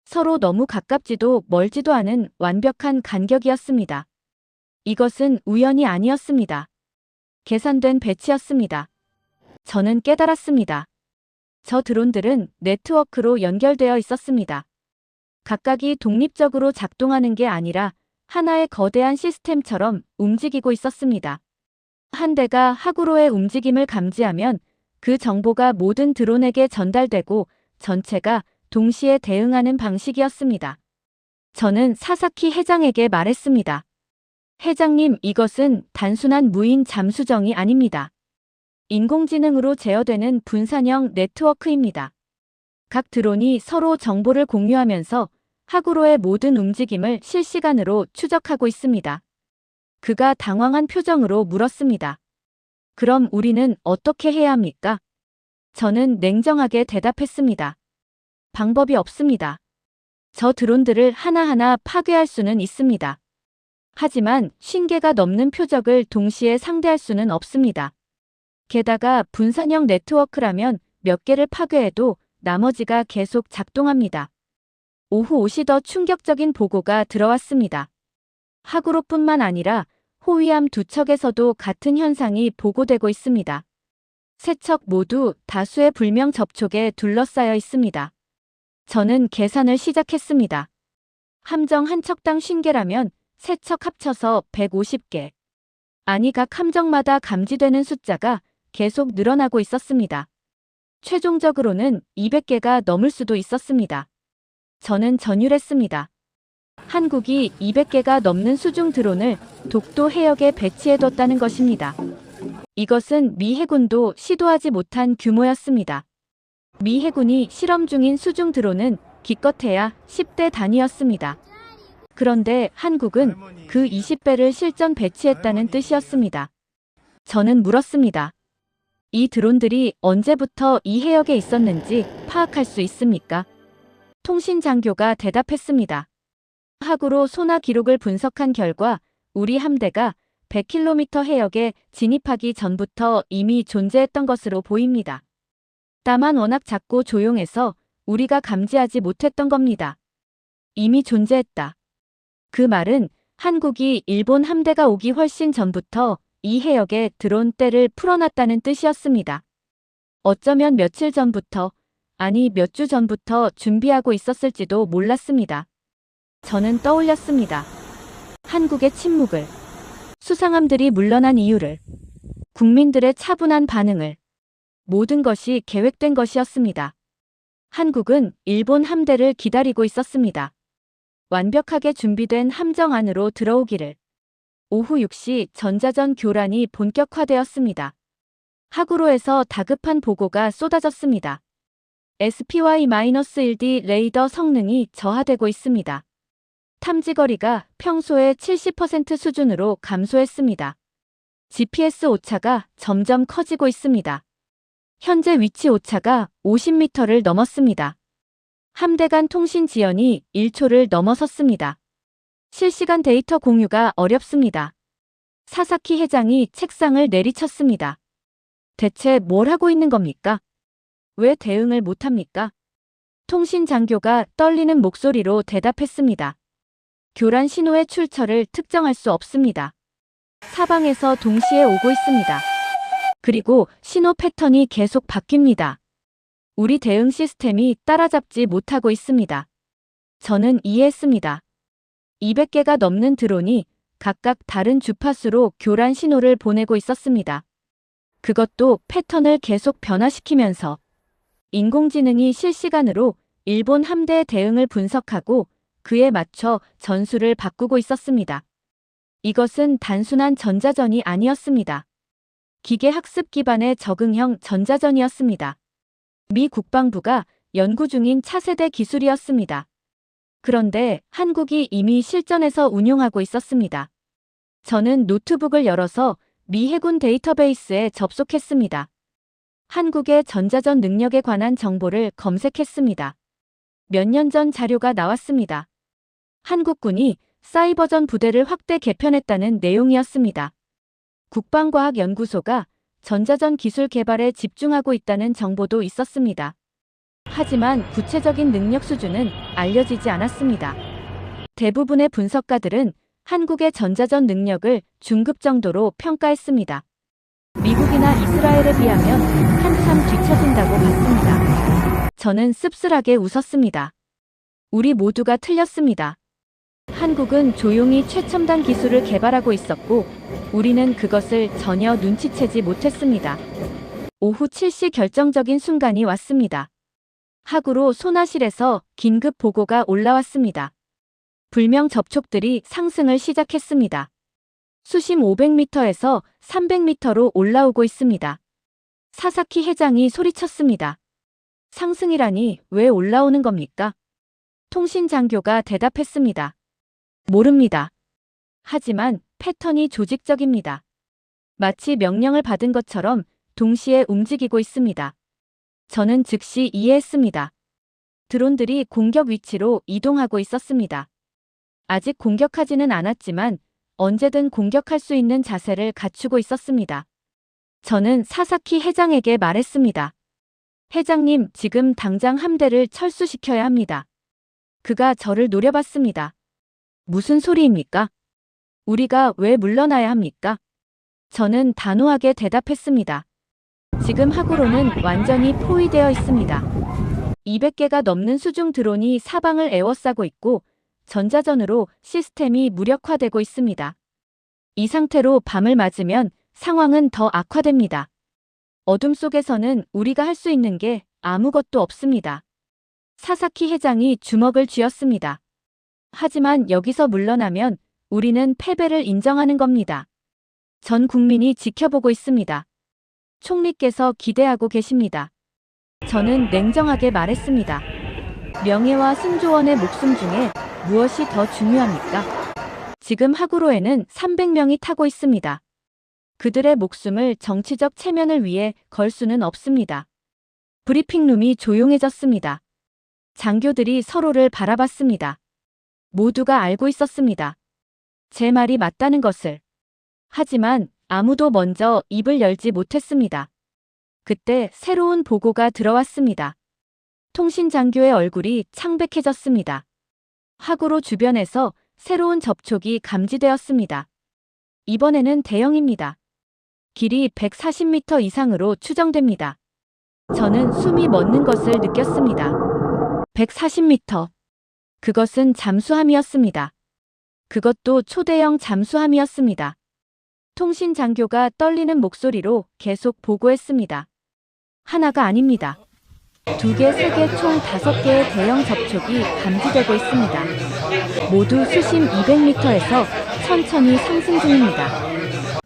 서로 너무 가깝지도 멀지도 않은 완벽한 간격이었습니다. 이것은 우연이 아니었습니다. 계산된 배치였습니다. 저는 깨달았습니다. 저 드론들은 네트워크로 연결되어 있었습니다. 각각이 독립적으로 작동하는 게 아니라 하나의 거대한 시스템처럼 움직이고 있었습니다. 한 대가 하구로의 움직임을 감지하면 그 정보가 모든 드론에게 전달되고 전체가 동시에 대응하는 방식이었습니다. 저는 사사키 회장에게 말했습니다. 회장님, 이것은 단순한 무인 잠수정이 아닙니다. 인공지능으로 제어되는 분산형 네트워크입니다. 각 드론이 서로 정보를 공유하면서 하구로의 모든 움직임을 실시간으로 추적하고 있습니다. 그가 당황한 표정으로 물었습니다. 그럼 우리는 어떻게 해야 합니까? 저는 냉정하게 대답했습니다. 방법이 없습니다. 저 드론들을 하나하나 파괴할 수는 있습니다. 하지만 50개가 넘는 표적을 동시에 상대할 수는 없습니다. 게다가 분산형 네트워크라면 몇 개를 파괴해도 나머지가 계속 작동합니다. 오후 5시 더 충격적인 보고가 들어왔습니다. 하구로뿐만 아니라 호위함 두 척에서도 같은 현상이 보고되고 있습니다. 세 척 모두 다수의 불명 접촉에 둘러싸여 있습니다. 저는 계산을 시작했습니다. 함정 한 척당 50개라면 세 척 합쳐서 150개. 아니 각 함정마다 감지되는 숫자가 계속 늘어나고 있었습니다. 최종적으로는 200개가 넘을 수도 있었습니다. 저는 전율했습니다. 한국이 200개가 넘는 수중 드론을 독도 해역에 배치해뒀다는 것입니다. 이것은 미 해군도 시도하지 못한 규모였습니다. 미 해군이 실험 중인 수중 드론은 기껏해야 10대 단위였습니다. 그런데 한국은 그 20배를 실전 배치했다는 뜻이었습니다. 저는 물었습니다. 이 드론들이 언제부터 이 해역에 있었는지 파악할 수 있습니까? 통신 장교가 대답했습니다. 하구로 소나 기록을 분석한 결과 우리 함대가 100km 해역에 진입하기 전부터 이미 존재했던 것으로 보입니다. 다만 워낙 작고 조용해서 우리가 감지하지 못했던 겁니다. 이미 존재했다. 그 말은 한국이 일본 함대가 오기 훨씬 전부터 이 해역에 드론 떼를 풀어놨다는 뜻이었습니다. 어쩌면 며칠 전부터, 아니 몇 주 전부터 준비하고 있었을지도 몰랐습니다. 저는 떠올렸습니다. 한국의 침묵을, 수상함들이 물러난 이유를, 국민들의 차분한 반응을. 모든 것이 계획된 것이었습니다. 한국은 일본 함대를 기다리고 있었습니다. 완벽하게 준비된 함정 안으로 들어오기를. 오후 6시 전자전 교란이 본격화되었습니다. 하구로에서 다급한 보고가 쏟아졌습니다. SPY-1D 레이더 성능이 저하되고 있습니다. 탐지거리가 평소의 70% 수준으로 감소했습니다. GPS 오차가 점점 커지고 있습니다. 현재 위치 오차가 50m를 넘었습니다. 함대 간 통신 지연이 1초를 넘어섰습니다. 실시간 데이터 공유가 어렵습니다. 사사키 회장이 책상을 내리쳤습니다. 대체 뭘 하고 있는 겁니까? 왜 대응을 못합니까? 통신 장교가 떨리는 목소리로 대답했습니다. 교란 신호의 출처를 특정할 수 없습니다. 사방에서 동시에 오고 있습니다. 그리고 신호 패턴이 계속 바뀝니다. 우리 대응 시스템이 따라잡지 못하고 있습니다. 저는 이해했습니다. 200개가 넘는 드론이 각각 다른 주파수로 교란 신호를 보내고 있었습니다. 그것도 패턴을 계속 변화시키면서 인공지능이 실시간으로 일본 함대의 대응을 분석하고 그에 맞춰 전술을 바꾸고 있었습니다. 이것은 단순한 전자전이 아니었습니다. 기계 학습 기반의 적응형 전자전이었습니다. 미 국방부가 연구 중인 차세대 기술이었습니다. 그런데 한국이 이미 실전에서 운용하고 있었습니다. 저는 노트북을 열어서 미 해군 데이터베이스에 접속했습니다. 한국의 전자전 능력에 관한 정보를 검색했습니다. 몇 년 전 자료가 나왔습니다. 한국군이 사이버전 부대를 확대 개편했다는 내용이었습니다. 국방과학연구소가 전자전 기술 개발에 집중하고 있다는 정보도 있었습니다. 하지만 구체적인 능력 수준은 알려지지 않았습니다. 대부분의 분석가들은 한국의 전자전 능력을 중급 정도로 평가했습니다. 미국이나 이스라엘에 비하면 한참 뒤처진다고 봤습니다. 저는 씁쓸하게 웃었습니다. 우리 모두가 틀렸습니다. 한국은 조용히 최첨단 기술을 개발하고 있었고 우리는 그것을 전혀 눈치채지 못했습니다. 오후 7시 결정적인 순간이 왔습니다. 하구로 소나실에서 긴급 보고가 올라왔습니다. 불명 접촉들이 상승을 시작했습니다. 수심 500m에서 300m로 올라오고 있습니다. 사사키 회장이 소리쳤습니다. 상승이라니 왜 올라오는 겁니까? 통신 장교가 대답했습니다. 모릅니다. 하지만 패턴이 조직적입니다. 마치 명령을 받은 것처럼 동시에 움직이고 있습니다. 저는 즉시 이해했습니다. 드론들이 공격 위치로 이동하고 있었습니다. 아직 공격하지는 않았지만 언제든 공격할 수 있는 자세를 갖추고 있었습니다. 저는 사사키 회장에게 말했습니다. 회장님, 지금 당장 함대를 철수시켜야 합니다. 그가 저를 노려봤습니다. 무슨 소리입니까? 우리가 왜 물러나야 합니까? 저는 단호하게 대답했습니다. 지금 하구로는 완전히 포위되어 있습니다. 200개가 넘는 수중 드론이 사방을 에워싸고 있고 전자전으로 시스템이 무력화되고 있습니다. 이 상태로 밤을 맞으면 상황은 더 악화됩니다. 어둠 속에서는 우리가 할 수 있는 게 아무것도 없습니다. 사사키 회장이 주먹을 쥐었습니다. 하지만 여기서 물러나면 우리는 패배를 인정하는 겁니다. 전 국민이 지켜보고 있습니다. 총리께서 기대하고 계십니다. 저는 냉정하게 말했습니다. 명예와 승조원의 목숨 중에 무엇이 더 중요합니까? 지금 하구로에는 300명이 타고 있습니다. 그들의 목숨을 정치적 체면을 위해 걸 수는 없습니다. 브리핑룸이 조용해졌습니다. 장교들이 서로를 바라봤습니다. 모두가 알고 있었습니다. 제 말이 맞다는 것을. 하지만 아무도 먼저 입을 열지 못했습니다. 그때 새로운 보고가 들어왔습니다. 통신 장교의 얼굴이 창백해졌습니다. 하구로 주변에서 새로운 접촉이 감지되었습니다. 이번에는 대형입니다. 길이 140m 이상으로 추정됩니다. 저는 숨이 멎는 것을 느꼈습니다. 140m. 그것은 잠수함이었습니다. 그것도 초대형 잠수함이었습니다. 통신 장교가 떨리는 목소리로 계속 보고했습니다. 하나가 아닙니다. 2개, 3개, 총 5개의 대형 접촉이 감지되고 있습니다. 모두 수심 200m에서 천천히 상승 중입니다.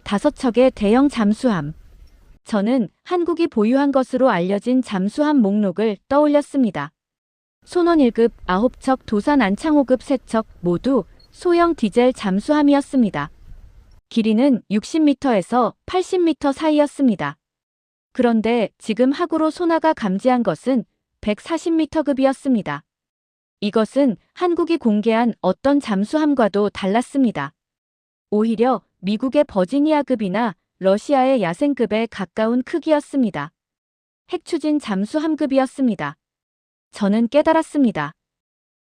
5척의 대형 잠수함. 저는 한국이 보유한 것으로 알려진 잠수함 목록을 떠올렸습니다. 손원 1급 9척, 도산 안창 5급 3척, 모두 소형 디젤 잠수함이었습니다. 길이는 60m에서 80m 사이였습니다. 그런데 지금 하구로 소나가 감지한 것은 140m급이었습니다. 이것은 한국이 공개한 어떤 잠수함과도 달랐습니다. 오히려 미국의 버지니아급이나 러시아의 야생급에 가까운 크기였습니다. 핵추진 잠수함급이었습니다. 저는 깨달았습니다.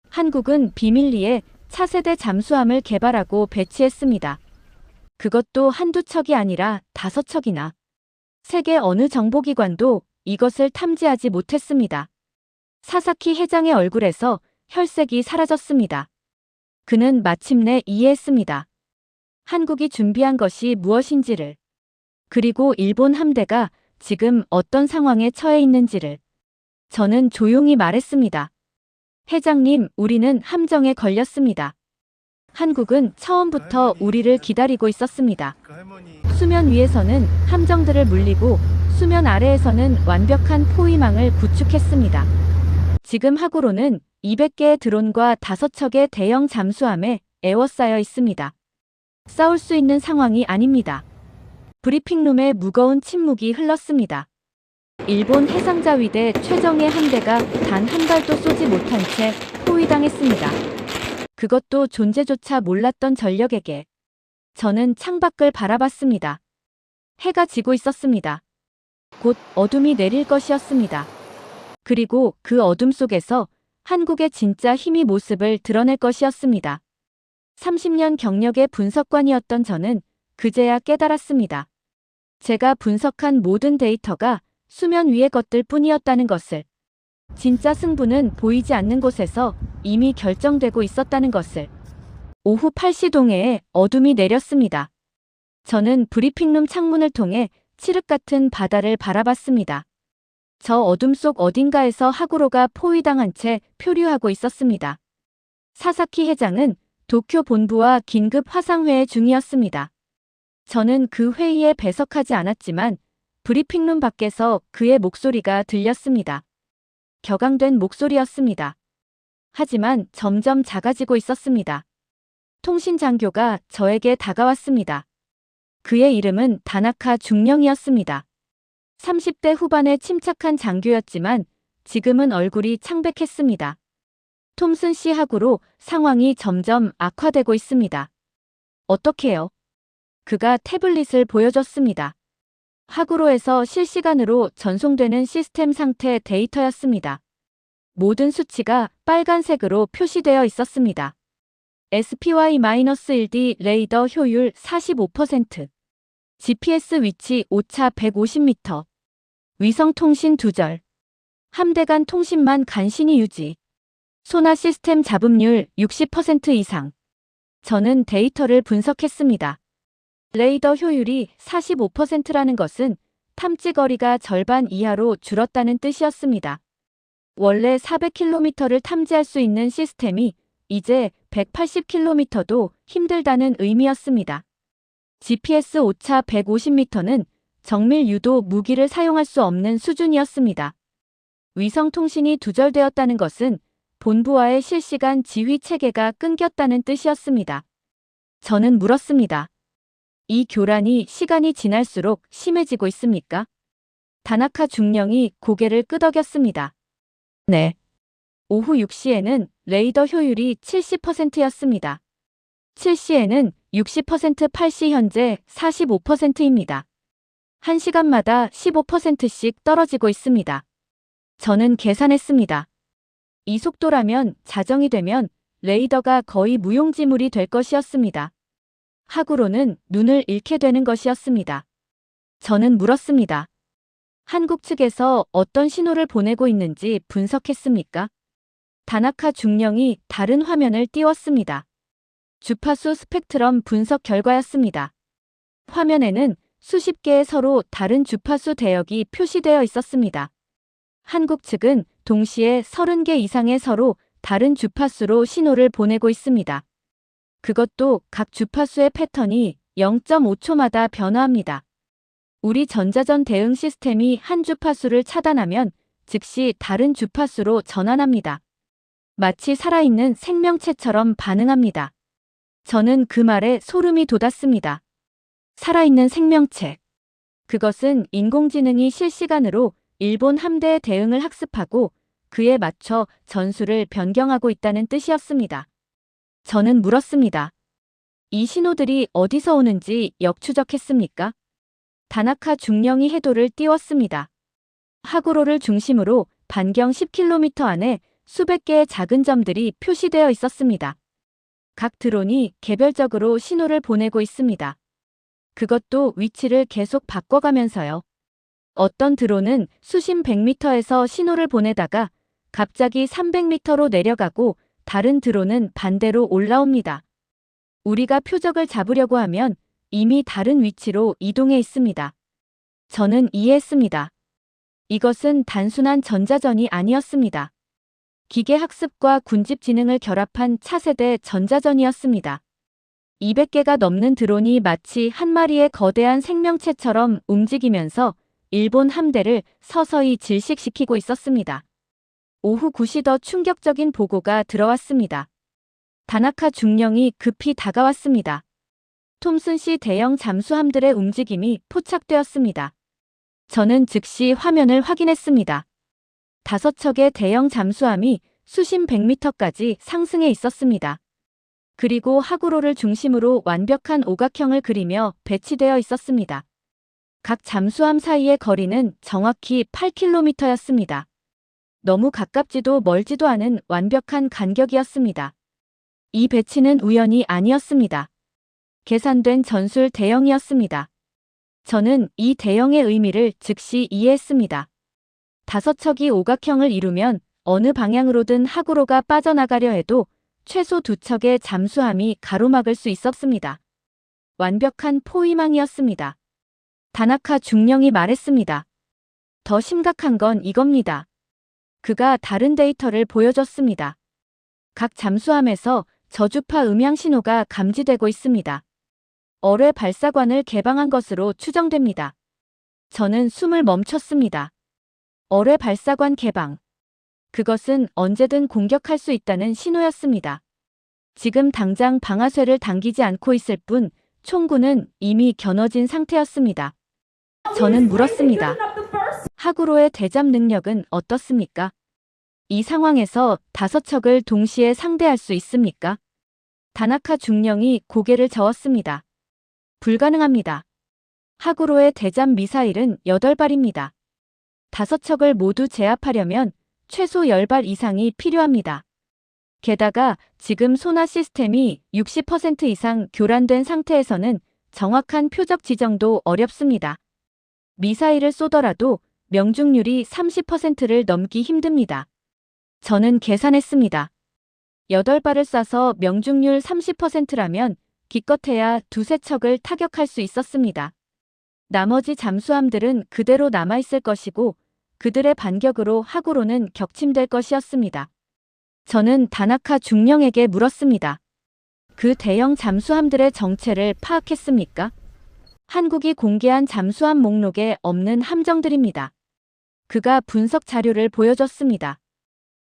한국은 비밀리에 차세대 잠수함을 개발하고 배치했습니다. 그것도 한두 척이 아니라 5척이나. 세계 어느 정보기관도 이것을 탐지하지 못했습니다. 사사키 회장의 얼굴에서 혈색이 사라졌습니다. 그는 마침내 이해했습니다. 한국이 준비한 것이 무엇인지를, 그리고 일본 함대가 지금 어떤 상황에 처해 있는지를. 저는 조용히 말했습니다. 회장님, 우리는 함정에 걸렸습니다. 한국은 처음부터 우리를 기다리고 있었습니다. 수면 위에서는 함정들을 물리고 수면 아래에서는 완벽한 포위망을 구축했습니다. 지금 하구로는 200개의 드론과 5척의 대형 잠수함에 에워싸여 있습니다. 싸울 수 있는 상황이 아닙니다. 브리핑룸에 무거운 침묵이 흘렀습니다. 일본 해상자위대 최정예 함대가 단 한 발도 쏘지 못한 채 포위당했습니다. 그것도 존재조차 몰랐던 전력에게. 저는 창밖을 바라봤습니다. 해가 지고 있었습니다. 곧 어둠이 내릴 것이었습니다. 그리고 그 어둠 속에서 한국의 진짜 힘이 모습을 드러낼 것이었습니다. 30년 경력의 분석관이었던 저는 그제야 깨달았습니다. 제가 분석한 모든 데이터가 수면 위의 것들 뿐이었다는 것을. 진짜 승부는 보이지 않는 곳에서 이미 결정되고 있었다는 것을. 오후 8시 동해에 어둠이 내렸습니다. 저는 브리핑룸 창문을 통해 칠흑 같은 바다를 바라봤습니다. 저 어둠 속 어딘가에서 하구로가 포위당한 채 표류하고 있었습니다. 사사키 회장은 도쿄 본부와 긴급 화상회의 중이었습니다. 저는 그 회의에 배석하지 않았지만 브리핑룸 밖에서 그의 목소리가 들렸습니다. 격앙된 목소리였습니다. 하지만 점점 작아지고 있었습니다. 통신 장교가 저에게 다가왔습니다. 그의 이름은 다나카 중령이었습니다. 30대 후반의 침착한 장교였지만 지금은 얼굴이 창백했습니다. 톰슨 씨 하구로 상황이 점점 악화되고 있습니다. 어떻게요? 그가 태블릿을 보여줬습니다. 하구로에서 실시간으로 전송되는 시스템 상태 데이터였습니다. 모든 수치가 빨간색으로 표시되어 있었습니다. SPY-1D 레이더 효율 45%, GPS 위치 오차 150m, 위성통신 두절, 함대 간 통신만 간신히 유지, 소나 시스템 잡음률 60% 이상. 저는 데이터를 분석했습니다. 레이더 효율이 45%라는 것은 탐지 거리가 절반 이하로 줄었다는 뜻이었습니다. 원래 400km를 탐지할 수 있는 시스템이 이제 180km도 힘들다는 의미였습니다. GPS 오차 150m는 정밀 유도 무기를 사용할 수 없는 수준이었습니다. 위성 통신이 두절되었다는 것은 본부와의 실시간 지휘 체계가 끊겼다는 뜻이었습니다. 저는 물었습니다. 이 교란이 시간이 지날수록 심해지고 있습니까? 다나카 중령이 고개를 끄덕였습니다. 네. 오후 6시에는 레이더 효율이 70%였습니다. 7시에는 60%, 8시 현재 45%입니다. 1시간마다 15%씩 떨어지고 있습니다. 저는 계산했습니다. 이 속도라면 자정이 되면 레이더가 거의 무용지물이 될 것이었습니다. 하구로는 눈을 잃게 되는 것이었습니다. 저는 물었습니다. 한국 측에서 어떤 신호를 보내고 있는지 분석했습니까? 다나카 중령이 다른 화면을 띄웠습니다. 주파수 스펙트럼 분석 결과였습니다. 화면에는 수십 개의 서로 다른 주파수 대역이 표시되어 있었습니다. 한국 측은 동시에 30개 이상의 서로 다른 주파수로 신호를 보내고 있습니다. 그것도 각 주파수의 패턴이 0.5초마다 변화합니다. 우리 전자전 대응 시스템이 한 주파수를 차단하면 즉시 다른 주파수로 전환합니다. 마치 살아있는 생명체처럼 반응합니다. 저는 그 말에 소름이 돋았습니다. 살아있는 생명체. 그것은 인공지능이 실시간으로 일본 함대의 대응을 학습하고 그에 맞춰 전술을 변경하고 있다는 뜻이었습니다. 저는 물었습니다. 이 신호들이 어디서 오는지 역추적했습니까? 다나카 중령이 해도를 띄웠습니다. 하구로를 중심으로 반경 10km 안에 수백 개의 작은 점들이 표시되어 있었습니다. 각 드론이 개별적으로 신호를 보내고 있습니다. 그것도 위치를 계속 바꿔가면서요. 어떤 드론은 수심 100m에서 신호를 보내다가 갑자기 300m로 내려가고 다른 드론은 반대로 올라옵니다. 우리가 표적을 잡으려고 하면 이미 다른 위치로 이동해 있습니다. 저는 이해했습니다. 이것은 단순한 전자전이 아니었습니다. 기계학습과 군집지능을 결합한 차세대 전자전이었습니다. 200개가 넘는 드론이 마치 한 마리의 거대한 생명체처럼 움직이면서 일본 함대를 서서히 질식시키고 있었습니다. 오후 9시 더 충격적인 보고가 들어왔습니다. 다나카 중령이 급히 다가왔습니다. 톰슨시 대형 잠수함들의 움직임이 포착되었습니다. 저는 즉시 화면을 확인했습니다. 5척의 대형 잠수함이 수심 100m까지 상승해 있었습니다. 그리고 하구로를 중심으로 완벽한 오각형을 그리며 배치되어 있었습니다. 각 잠수함 사이의 거리는 정확히 8km였습니다. 너무 가깝지도 멀지도 않은 완벽한 간격이었습니다. 이 배치는 우연이 아니었습니다. 계산된 전술 대형이었습니다. 저는 이 대형의 의미를 즉시 이해했습니다. 5척이 오각형을 이루면 어느 방향으로든 하구로가 빠져나가려 해도 최소 2척의 잠수함이 가로막을 수 있었습니다. 완벽한 포위망이었습니다. 다나카 중령이 말했습니다. 더 심각한 건 이겁니다. 그가 다른 데이터를 보여줬습니다. 각 잠수함에서 저주파 음향 신호가 감지되고 있습니다. 어뢰 발사관을 개방한 것으로 추정됩니다. 저는 숨을 멈췄습니다. 어뢰 발사관 개방. 그것은 언제든 공격할 수 있다는 신호였습니다. 지금 당장 방아쇠를 당기지 않고 있을 뿐 총구는 이미 겨눠진 상태였습니다. 저는 물었습니다. 하구로의 대잠 능력은 어떻습니까? 이 상황에서 5척을 동시에 상대할 수 있습니까? 다나카 중령이 고개를 저었습니다. 불가능합니다. 하구로의 대잠 미사일은 8발입니다. 5척을 모두 제압하려면 최소 10발 이상이 필요합니다. 게다가 지금 소나 시스템이 60% 이상 교란된 상태에서는 정확한 표적 지정도 어렵습니다. 미사일을 쏘더라도 명중률이 30%를 넘기 힘듭니다. 저는 계산했습니다. 8발을 쏴서 명중률 30%라면 기껏해야 2~3척을 타격할 수 있었습니다. 나머지 잠수함들은 그대로 남아있을 것이고 그들의 반격으로 하구로는 격침될 것이었습니다. 저는 다나카 중령에게 물었습니다. 그 대형 잠수함들의 정체를 파악했습니까? 한국이 공개한 잠수함 목록에 없는 함정들입니다. 그가 분석 자료를 보여줬습니다.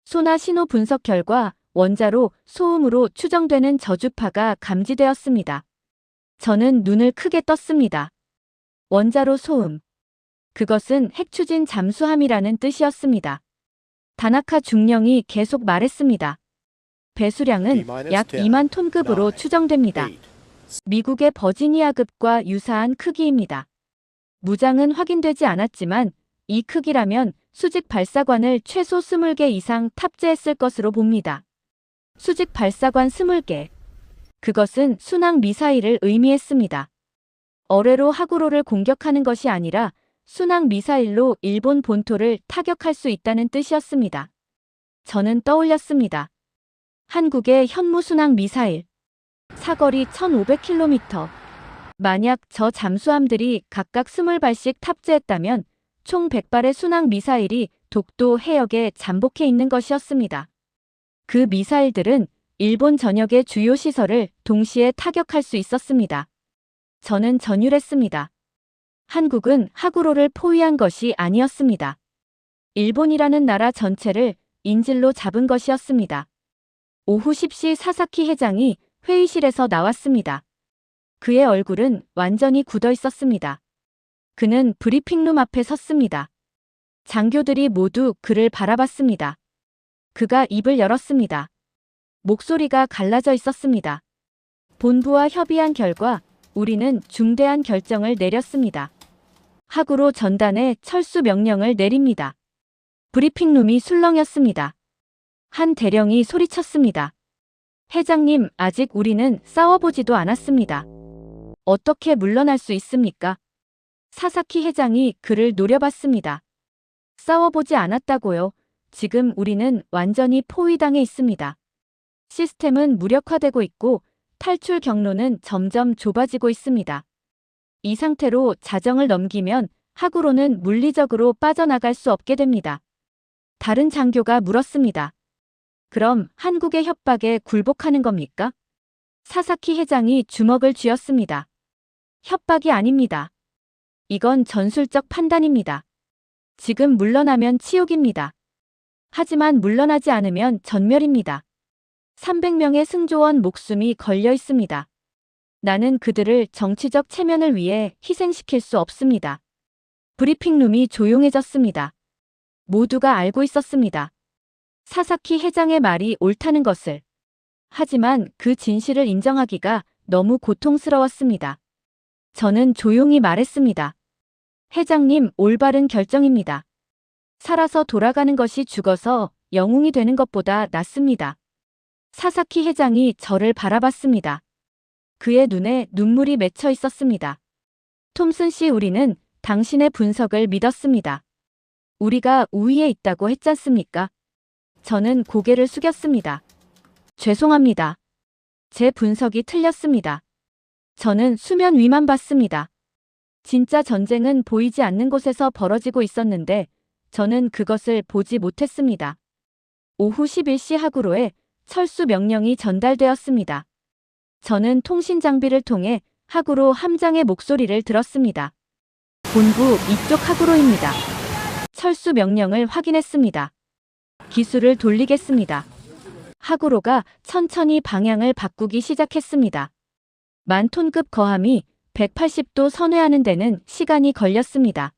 소나 신호 분석 결과 원자로 소음으로 추정되는 저주파가 감지되었습니다. 저는 눈을 크게 떴습니다. 원자로 소음. 그것은 핵추진 잠수함이라는 뜻이었습니다. 다나카 중령이 계속 말했습니다. 배수량은 약 2만 톤급으로 추정됩니다. 미국의 버지니아급과 유사한 크기입니다. 무장은 확인되지 않았지만 이 크기라면 수직 발사관을 최소 20개 이상 탑재했을 것으로 봅니다. 수직 발사관 20개. 그것은 순항 미사일을 의미했습니다. 어뢰로 하구로를 공격하는 것이 아니라 순항 미사일로 일본 본토를 타격할 수 있다는 뜻이었습니다. 저는 떠올렸습니다. 한국의 현무순항 미사일. 사거리 1500km. 만약 저 잠수함들이 각각 20발씩 탑재했다면 총 100발의 순항 미사일이 독도 해역에 잠복해 있는 것이었습니다. 그 미사일들은 일본 전역의 주요 시설을 동시에 타격할 수 있었습니다. 저는 전율했습니다. 한국은 하구로를 포위한 것이 아니었습니다. 일본이라는 나라 전체를 인질로 잡은 것이었습니다. 오후 10시 사사키 회장이 회의실에서 나왔습니다. 그의 얼굴은 완전히 굳어 있었습니다. 그는 브리핑룸 앞에 섰습니다. 장교들이 모두 그를 바라봤습니다. 그가 입을 열었습니다. 목소리가 갈라져 있었습니다. 본부와 협의한 결과 우리는 중대한 결정을 내렸습니다. 하구로 전단에 철수 명령을 내립니다. 브리핑룸이 술렁였습니다. 한 대령이 소리쳤습니다. 회장님, 아직 우리는 싸워보지도 않았습니다. 어떻게 물러날 수 있습니까? 사사키 회장이 그를 노려봤습니다. 싸워보지 않았다고요. 지금 우리는 완전히 포위당해 있습니다. 시스템은 무력화되고 있고 탈출 경로는 점점 좁아지고 있습니다. 이 상태로 자정을 넘기면 하구로는 물리적으로 빠져나갈 수 없게 됩니다. 다른 장교가 물었습니다. 그럼 한국의 협박에 굴복하는 겁니까? 사사키 회장이 주먹을 쥐었습니다. 협박이 아닙니다. 이건 전술적 판단입니다. 지금 물러나면 치욕입니다. 하지만 물러나지 않으면 전멸입니다. 300명의 승조원 목숨이 걸려 있습니다. 나는 그들을 정치적 체면을 위해 희생시킬 수 없습니다. 브리핑룸이 조용해졌습니다. 모두가 알고 있었습니다. 사사키 회장의 말이 옳다는 것을. 하지만 그 진실을 인정하기가 너무 고통스러웠습니다. 저는 조용히 말했습니다. 회장님, 올바른 결정입니다. 살아서 돌아가는 것이 죽어서 영웅이 되는 것보다 낫습니다. 사사키 회장이 저를 바라봤습니다. 그의 눈에 눈물이 맺혀 있었습니다. 톰슨 씨, 우리는 당신의 분석을 믿었습니다. 우리가 우위에 있다고 했잖습니까? 저는 고개를 숙였습니다. 죄송합니다. 제 분석이 틀렸습니다. 저는 수면 위만 봤습니다. 진짜 전쟁은 보이지 않는 곳에서 벌어지고 있었는데 저는 그것을 보지 못했습니다. 오후 11시 하구로에 철수 명령이 전달되었습니다. 저는 통신 장비를 통해 하구로 함장의 목소리를 들었습니다. 본부 이쪽 하구로입니다. 철수 명령을 확인했습니다. 기술을 돌리겠습니다. 하구로가 천천히 방향을 바꾸기 시작했습니다. 10,000톤급 거함이 180도 선회하는 데는 시간이 걸렸습니다.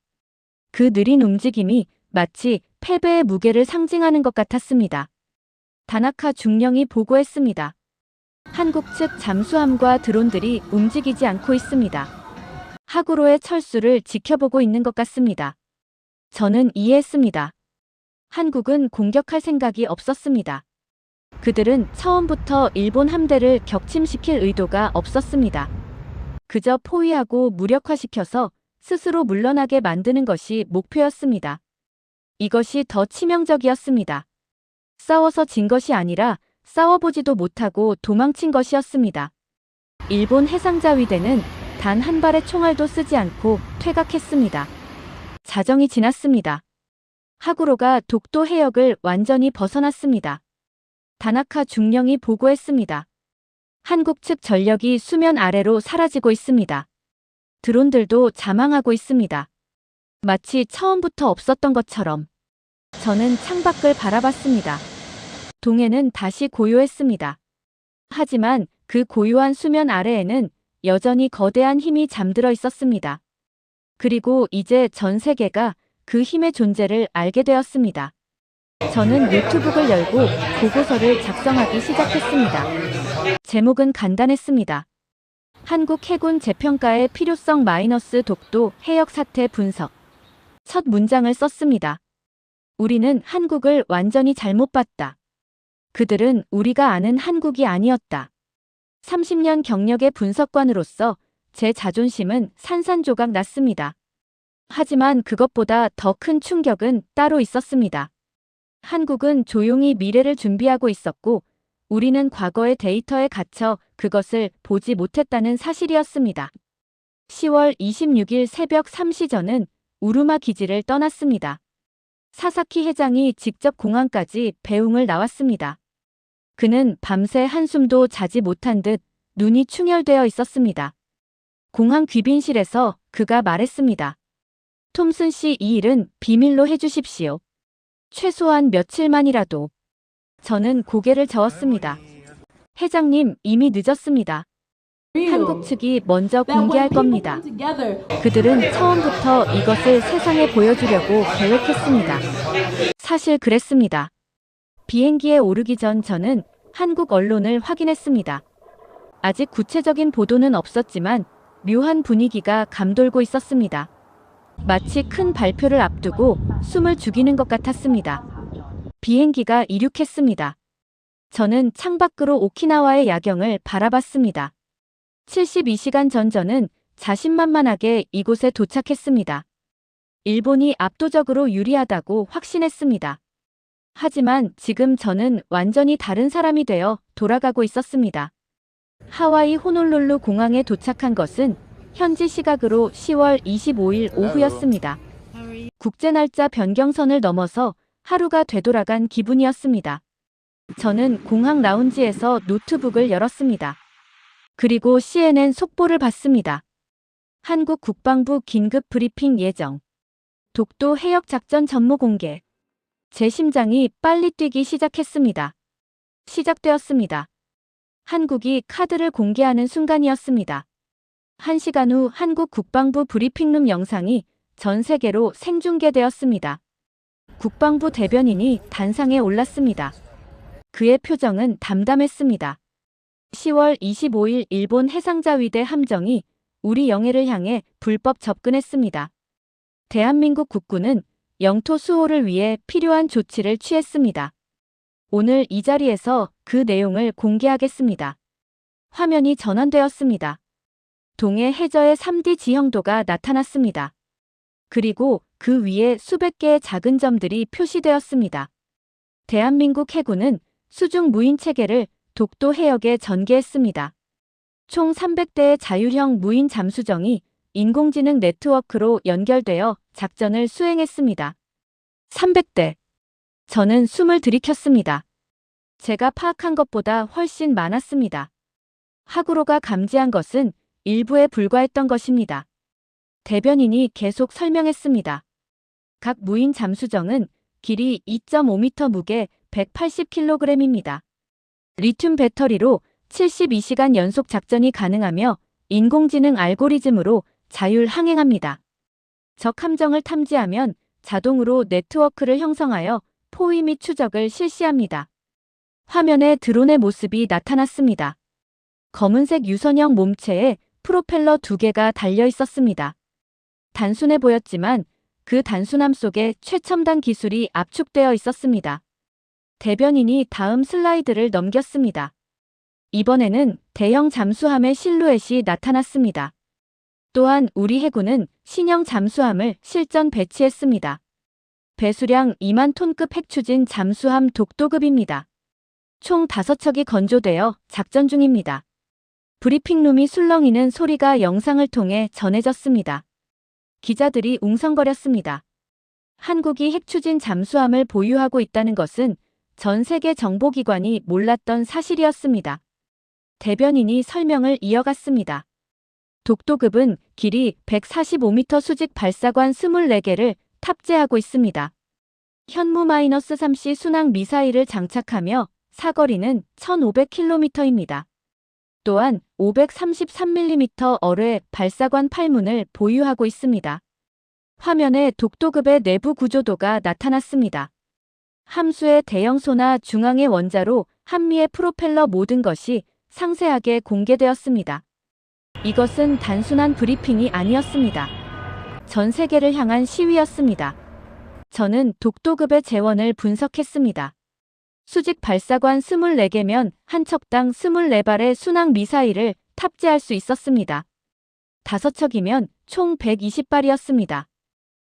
그 느린 움직임이 마치 패배의 무게를 상징하는 것 같았습니다. 다나카 중령이 보고했습니다. 한국 측 잠수함과 드론들이 움직이지 않고 있습니다. 하구로의 철수를 지켜보고 있는 것 같습니다. 저는 이해했습니다. 한국은 공격할 생각이 없었습니다. 그들은 처음부터 일본 함대를 격침시킬 의도가 없었습니다. 그저 포위하고 무력화시켜서 스스로 물러나게 만드는 것이 목표였습니다. 이것이 더 치명적이었습니다. 싸워서 진 것이 아니라 싸워보지도 못하고 도망친 것이었습니다. 일본 해상자위대는 단 한 발의 총알도 쓰지 않고 퇴각했습니다. 자정이 지났습니다. 하구로가 독도 해역을 완전히 벗어났습니다. 다나카 중령이 보고했습니다. 한국 측 전력이 수면 아래로 사라지고 있습니다. 드론들도 자망하고 있습니다. 마치 처음부터 없었던 것처럼. 저는 창밖을 바라봤습니다. 동해는 다시 고요했습니다. 하지만 그 고요한 수면 아래에는 여전히 거대한 힘이 잠들어 있었습니다. 그리고 이제 전 세계가 그 힘의 존재를 알게 되었습니다. 저는 노트북을 열고 보고서를 작성하기 시작했습니다. 제목은 간단했습니다. 한국 해군 재평가의 필요성 마이너스 독도 해역 사태 분석. 첫 문장을 썼습니다. 우리는 한국을 완전히 잘못 봤다. 그들은 우리가 아는 한국이 아니었다. 30년 경력의 분석관으로서 제 자존심은 산산조각 났습니다. 하지만 그것보다 더 큰 충격은 따로 있었습니다. 한국은 조용히 미래를 준비하고 있었고 우리는 과거의 데이터에 갇혀 그것을 보지 못했다는 사실이었습니다. 10월 26일 새벽 3시 저는 우루마 기지를 떠났습니다. 사사키 회장이 직접 공항까지 배웅을 나왔습니다. 그는 밤새 한숨도 자지 못한 듯 눈이 충혈되어 있었습니다. 공항 귀빈실에서 그가 말했습니다. 톰슨 씨, 이 일은 비밀로 해주십시오. 최소한 며칠만이라도. 저는 고개를 저었습니다. 회장님, 이미 늦었습니다. 한국 측이 먼저 공개할 겁니다. 그들은 처음부터 이것을 세상에 보여주려고 계획했습니다. 사실 그랬습니다. 비행기에 오르기 전 저는 한국 언론을 확인했습니다. 아직 구체적인 보도는 없었지만 묘한 분위기가 감돌고 있었습니다. 마치 큰 발표를 앞두고 숨을 죽이는 것 같았습니다. 비행기가 이륙했습니다. 저는 창밖으로 오키나와의 야경을 바라봤습니다. 72시간 전 저는 자신만만하게 이곳에 도착했습니다. 일본이 압도적으로 유리하다고 확신했습니다. 하지만 지금 저는 완전히 다른 사람이 되어 돌아가고 있었습니다. 하와이 호놀룰루 공항에 도착한 것은 현지 시각으로 10월 25일 오후였습니다. 국제 날짜 변경선을 넘어서 하루가 되돌아간 기분이었습니다. 저는 공항 라운지에서 노트북을 열었습니다. 그리고 CNN 속보를 봤습니다. 한국 국방부 긴급 브리핑 예정. 독도 해역 작전 전무 공개. 제 심장이 빨리 뛰기 시작했습니다. 시작되었습니다. 한국이 카드를 공개하는 순간이었습니다. 1시간 후 한국 국방부 브리핑룸 영상이 전 세계로 생중계되었습니다. 국방부 대변인이 단상에 올랐습니다. 그의 표정은 담담했습니다. 10월 25일 일본 해상자위대 함정이 우리 영해를 향해 불법 접근했습니다. 대한민국 국군은 영토 수호를 위해 필요한 조치를 취했습니다. 오늘 이 자리에서 그 내용을 공개하겠습니다. 화면이 전환되었습니다. 동해 해저의 3D 지형도가 나타났습니다. 그리고 그 위에 수백 개의 작은 점들이 표시되었습니다. 대한민국 해군은 수중 무인 체계를 독도 해역에 전개했습니다. 총 300대의 자율형 무인 잠수정이 인공지능 네트워크로 연결되어 작전을 수행했습니다. 300대. 저는 숨을 들이켰습니다. 제가 파악한 것보다 훨씬 많았습니다. 하구로가 감지한 것은 일부에 불과했던 것입니다. 대변인이 계속 설명했습니다. 각 무인 잠수정은 길이 2.5m, 무게 180kg입니다. 리튬 배터리로 72시간 연속 작전이 가능하며 인공지능 알고리즘으로 자율 항행합니다. 적 함정을 탐지하면 자동으로 네트워크를 형성하여 포위 및 추적을 실시합니다. 화면에 드론의 모습이 나타났습니다. 검은색 유선형 몸체에 프로펠러 2개가 달려 있었습니다. 단순해 보였지만 그 단순함 속에 최첨단 기술이 압축되어 있었습니다. 대변인이 다음 슬라이드를 넘겼습니다. 이번에는 대형 잠수함의 실루엣이 나타났습니다. 또한 우리 해군은 신형 잠수함을 실전 배치했습니다. 배수량 2만 톤급 핵추진 잠수함 독도급입니다. 총 5척이 건조되어 작전 중입니다. 브리핑룸이 술렁이는 소리가 영상을 통해 전해졌습니다. 기자들이 웅성거렸습니다. 한국이 핵추진 잠수함을 보유하고 있다는 것은 전 세계 정보기관이 몰랐던 사실이었습니다. 대변인이 설명을 이어갔습니다. 독도급은 길이 145m, 수직 발사관 24개를 탑재하고 있습니다. 현무-3C 순항 미사일을 장착하며 사거리는 1500km입니다. 또한 533mm 어뢰 발사관 8문을 보유하고 있습니다. 화면에 독도급의 내부 구조도가 나타났습니다. 함수의 대형 소나 중앙의 원자로 한미의 프로펠러, 모든 것이 상세하게 공개되었습니다. 이것은 단순한 브리핑이 아니었습니다. 전 세계를 향한 시위였습니다. 저는 독도급의 재원을 분석했습니다. 수직 발사관 24개면 한 척당 24발의 순항 미사일을 탑재할 수 있었습니다. 5척이면 총 120발이었습니다.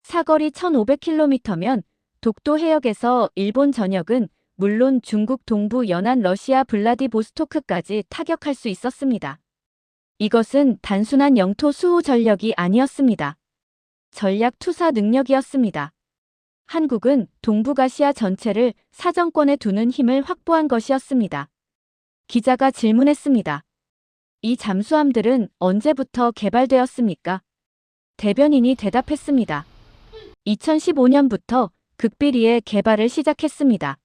사거리 1500km면 독도 해역에서 일본 전역은 물론 중국 동부 연안 러시아 블라디보스토크까지 타격할 수 있었습니다. 이것은 단순한 영토 수호 전력이 아니었습니다. 전략 투사 능력이었습니다. 한국은 동북아시아 전체를 사정권에 두는 힘을 확보한 것이었습니다. 기자가 질문했습니다. 이 잠수함들은 언제부터 개발되었습니까? 대변인이 대답했습니다. 2015년부터 극비리의 개발을 시작했습니다.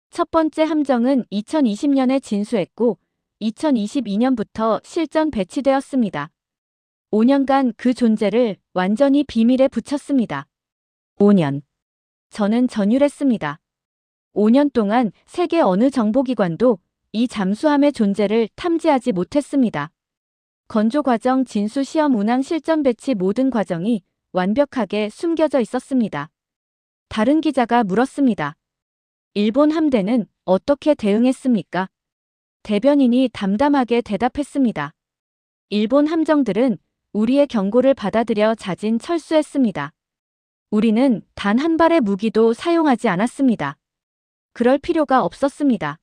첫 번째 함정은 2020년에 진수했고 2022년부터 실전 배치되었습니다. 5년간 그 존재를 완전히 비밀에 붙였습니다. 5년. 저는 전율했습니다. 5년 동안 세계 어느 정보기관도 이 잠수함의 존재를 탐지하지 못했습니다. 건조 과정, 진수 시험, 운항, 실전 배치, 모든 과정이 완벽하게 숨겨져 있었습니다. 다른 기자가 물었습니다. 일본 함대는 어떻게 대응했습니까? 대변인이 담담하게 대답했습니다. 일본 함정들은 우리의 경고를 받아들여 자진 철수했습니다. 우리는 단 한 발의 무기도 사용하지 않았습니다. 그럴 필요가 없었습니다.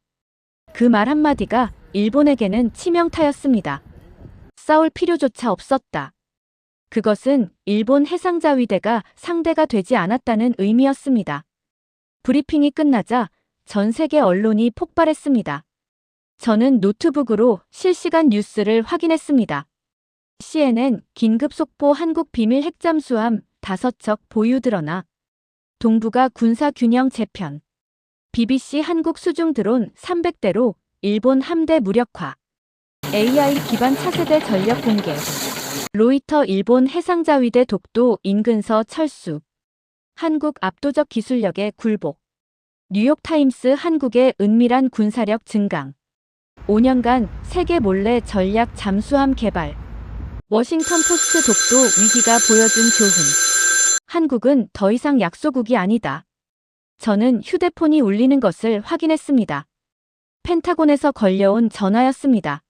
그 말 한마디가 일본에게는 치명타였습니다. 싸울 필요조차 없었다. 그것은 일본 해상자위대가 상대가 되지 않았다는 의미였습니다. 브리핑이 끝나자 전 세계 언론이 폭발했습니다. 저는 노트북으로 실시간 뉴스를 확인했습니다. CNN 긴급 속보 한국 비밀 핵잠수함 5척 보유 드러나. 동북아 군사균형 재편. BBC 한국 수중 드론 300대로 일본 함대 무력화. AI 기반 차세대 전력 공개. 로이터 일본 해상자위대 독도 인근서 철수. 한국 압도적 기술력의 굴복. 뉴욕타임스 한국의 은밀한 군사력 증강. 5년간 세계 몰래 전략 잠수함 개발. 워싱턴 포스트 독도 위기가 보여준 교훈. 한국은 더 이상 약소국이 아니다. 저는 휴대폰이 울리는 것을 확인했습니다. 펜타곤에서 걸려온 전화였습니다.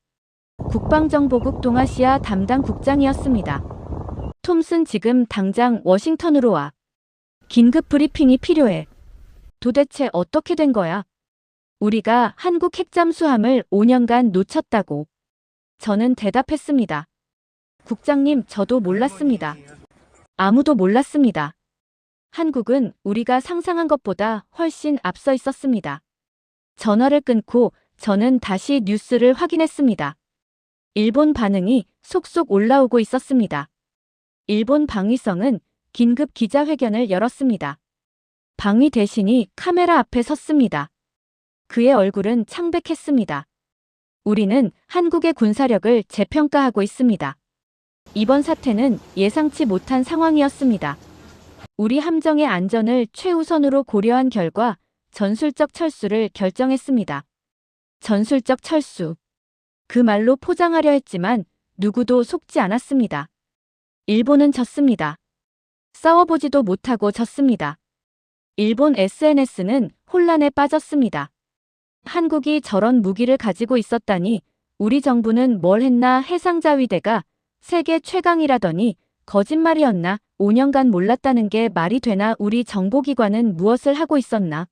국방정보국 동아시아 담당 국장이었습니다. 톰슨 지금 당장 워싱턴으로 와. 긴급 브리핑이 필요해. 도대체 어떻게 된 거야? 우리가 한국 핵잠수함을 5년간 놓쳤다고. 저는 대답했습니다. 국장님, 저도 몰랐습니다. 아무도 몰랐습니다. 한국은 우리가 상상한 것보다 훨씬 앞서 있었습니다. 전화를 끊고 저는 다시 뉴스를 확인했습니다. 일본 반응이 속속 올라오고 있었습니다. 일본 방위성은 긴급 기자회견을 열었습니다. 방위 대신이 카메라 앞에 섰습니다. 그의 얼굴은 창백했습니다. 우리는 한국의 군사력을 재평가하고 있습니다. 이번 사태는 예상치 못한 상황이었습니다. 우리 함정의 안전을 최우선으로 고려한 결과 전술적 철수를 결정했습니다. 전술적 철수. 그 말로 포장하려 했지만 누구도 속지 않았습니다. 일본은 졌습니다. 싸워보지도 못하고 졌습니다. 일본 SNS는 혼란에 빠졌습니다. 한국이 저런 무기를 가지고 있었다니, 우리 정부는 뭘 했나, 해상자위대가 세계 최강이라더니 거짓말이었나, 5년간 몰랐다는 게 말이 되나, 우리 정보기관은 무엇을 하고 있었나.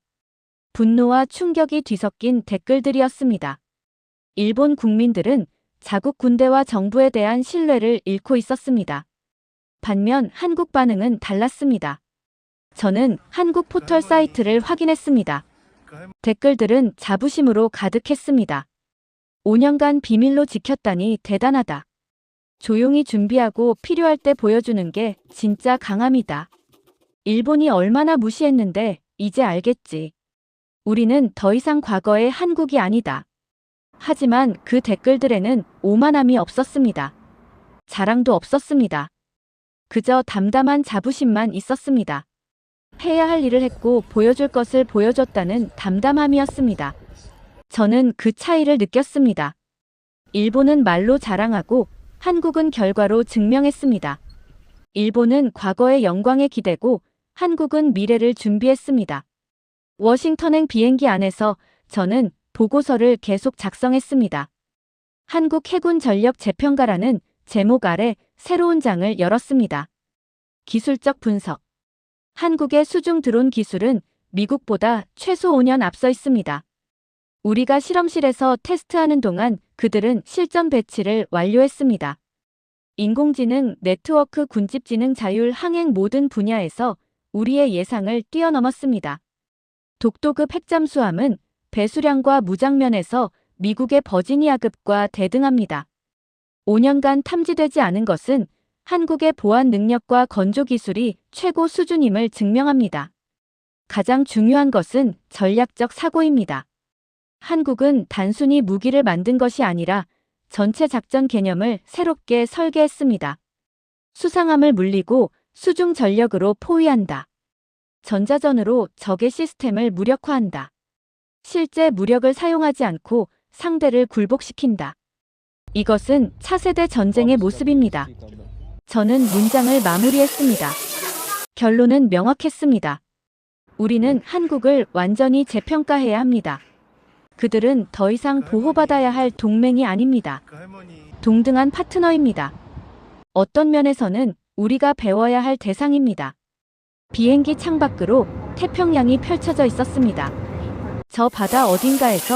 분노와 충격이 뒤섞인 댓글들이었습니다. 일본 국민들은 자국 군대와 정부에 대한 신뢰를 잃고 있었습니다. 반면 한국 반응은 달랐습니다. 저는 한국 포털 사이트를 확인했습니다. 댓글들은 자부심으로 가득했습니다. 5년간 비밀로 지켰다니 대단하다. 조용히 준비하고 필요할 때 보여주는 게 진짜 강함이다. 일본이 얼마나 무시했는데 이제 알겠지. 우리는 더 이상 과거의 한국이 아니다. 하지만 그 댓글들에는 오만함이 없었습니다. 자랑도 없었습니다. 그저 담담한 자부심만 있었습니다. 해야 할 일을 했고 보여줄 것을 보여줬다는 담담함이었습니다. 저는 그 차이를 느꼈습니다. 일본은 말로 자랑하고 한국은 결과로 증명했습니다. 일본은 과거의 영광에 기대고 한국은 미래를 준비했습니다. 워싱턴행 비행기 안에서 저는 보고서를 계속 작성했습니다. 한국 해군 전력 재평가라는 제목 아래 새로운 장을 열었습니다. 기술적 분석. 한국의 수중 드론 기술은 미국보다 최소 5년 앞서 있습니다. 우리가 실험실에서 테스트하는 동안 그들은 실전 배치를 완료했습니다. 인공지능, 네트워크, 군집지능, 자율, 항행 모든 분야에서 우리의 예상을 뛰어넘었습니다. 독도급 핵잠수함은 배수량과 무장면에서 미국의 버지니아급과 대등합니다. 5년간 탐지되지 않은 것은 한국의 보안 능력과 건조 기술이 최고 수준임을 증명합니다. 가장 중요한 것은 전략적 사고입니다. 한국은 단순히 무기를 만든 것이 아니라 전체 작전 개념을 새롭게 설계했습니다. 수상함을 물리고 수중 전력으로 포위한다. 전자전으로 적의 시스템을 무력화한다. 실제 무력을 사용하지 않고 상대를 굴복시킨다. 이것은 차세대 전쟁의 모습입니다. 저는 문장을 마무리했습니다. 결론은 명확했습니다. 우리는 한국을 완전히 재평가해야 합니다. 그들은 더 이상 보호받아야 할 동맹이 아닙니다. 동등한 파트너입니다. 어떤 면에서는 우리가 배워야 할 대상입니다. 비행기 창밖으로 태평양이 펼쳐져 있었습니다. 저 바다 어딘가에서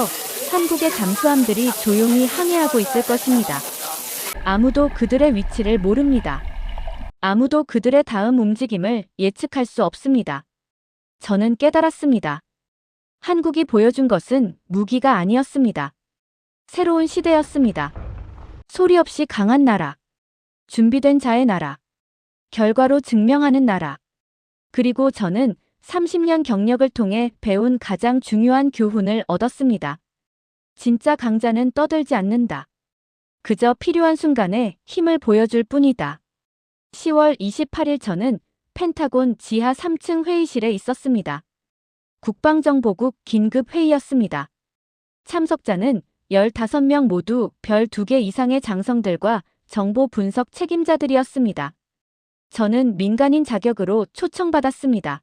한국의 잠수함들이 조용히 항해하고 있을 것입니다. 아무도 그들의 위치를 모릅니다. 아무도 그들의 다음 움직임을 예측할 수 없습니다. 저는 깨달았습니다. 한국이 보여준 것은 무기가 아니었습니다. 새로운 시대였습니다. 소리 없이 강한 나라, 준비된 자의 나라, 결과로 증명하는 나라. 그리고 저는 30년 경력을 통해 배운 가장 중요한 교훈을 얻었습니다. 진짜 강자는 떠들지 않는다. 그저 필요한 순간에 힘을 보여줄 뿐이다. 10월 28일 저는 펜타곤 지하 3층 회의실에 있었습니다. 국방정보국 긴급회의였습니다. 참석자는 15명 모두 별 2개 이상의 장성들과 정보 분석 책임자들이었습니다. 저는 민간인 자격으로 초청받았습니다.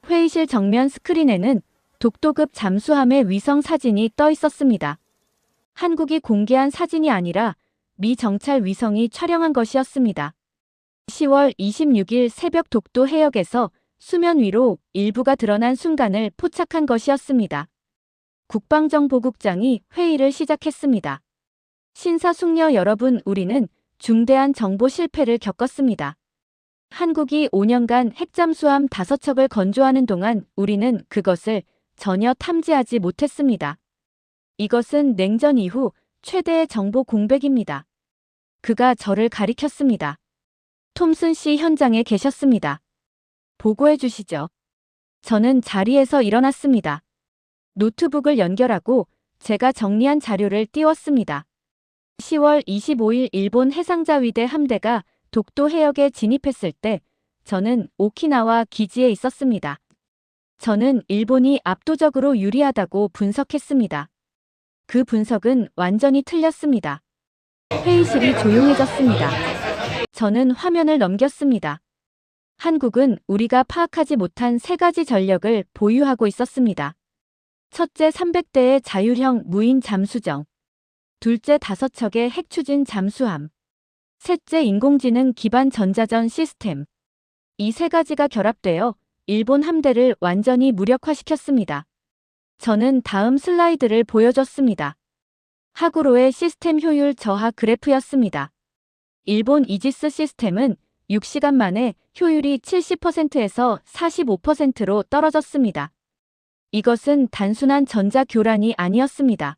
회의실 정면 스크린에는 독도급 잠수함의 위성 사진이 떠 있었습니다. 한국이 공개한 사진이 아니라 미 정찰 위성이 촬영한 것이었습니다. 10월 26일 새벽 독도 해역에서 수면 위로 일부가 드러난 순간을 포착한 것이었습니다. 국방정보국장이 회의를 시작했습니다. 신사숙녀 여러분, 우리는 중대한 정보 실패를 겪었습니다. 한국이 5년간 핵잠수함 5척을 건조하는 동안 우리는 그것을 전혀 탐지하지 못했습니다. 이것은 냉전 이후 최대의 정보 공백입니다. 그가 저를 가리켰습니다. 톰슨 씨 현장에 계셨습니다. 보고해 주시죠. 저는 자리에서 일어났습니다. 노트북을 연결하고 제가 정리한 자료를 띄웠습니다. 10월 25일 일본 해상자위대 함대가 독도 해역에 진입했을 때 저는 오키나와 기지에 있었습니다. 저는 일본이 압도적으로 유리하다고 분석했습니다. 그 분석은 완전히 틀렸습니다. 회의실이 조용해졌습니다. 저는 화면을 넘겼습니다. 한국은 우리가 파악하지 못한 3가지 전력을 보유하고 있었습니다. 첫째, 300대의 자율형 무인 잠수정. 둘째, 5척의 핵추진 잠수함. 셋째, 인공지능 기반 전자전 시스템. 이 3가지가 결합되어 일본 함대를 완전히 무력화시켰습니다. 저는 다음 슬라이드를 보여줬습니다. 하구로의 시스템 효율 저하 그래프였습니다. 일본 이지스 시스템은 6시간 만에 효율이 70%에서 45%로 떨어졌습니다. 이것은 단순한 전자 교란이 아니었습니다.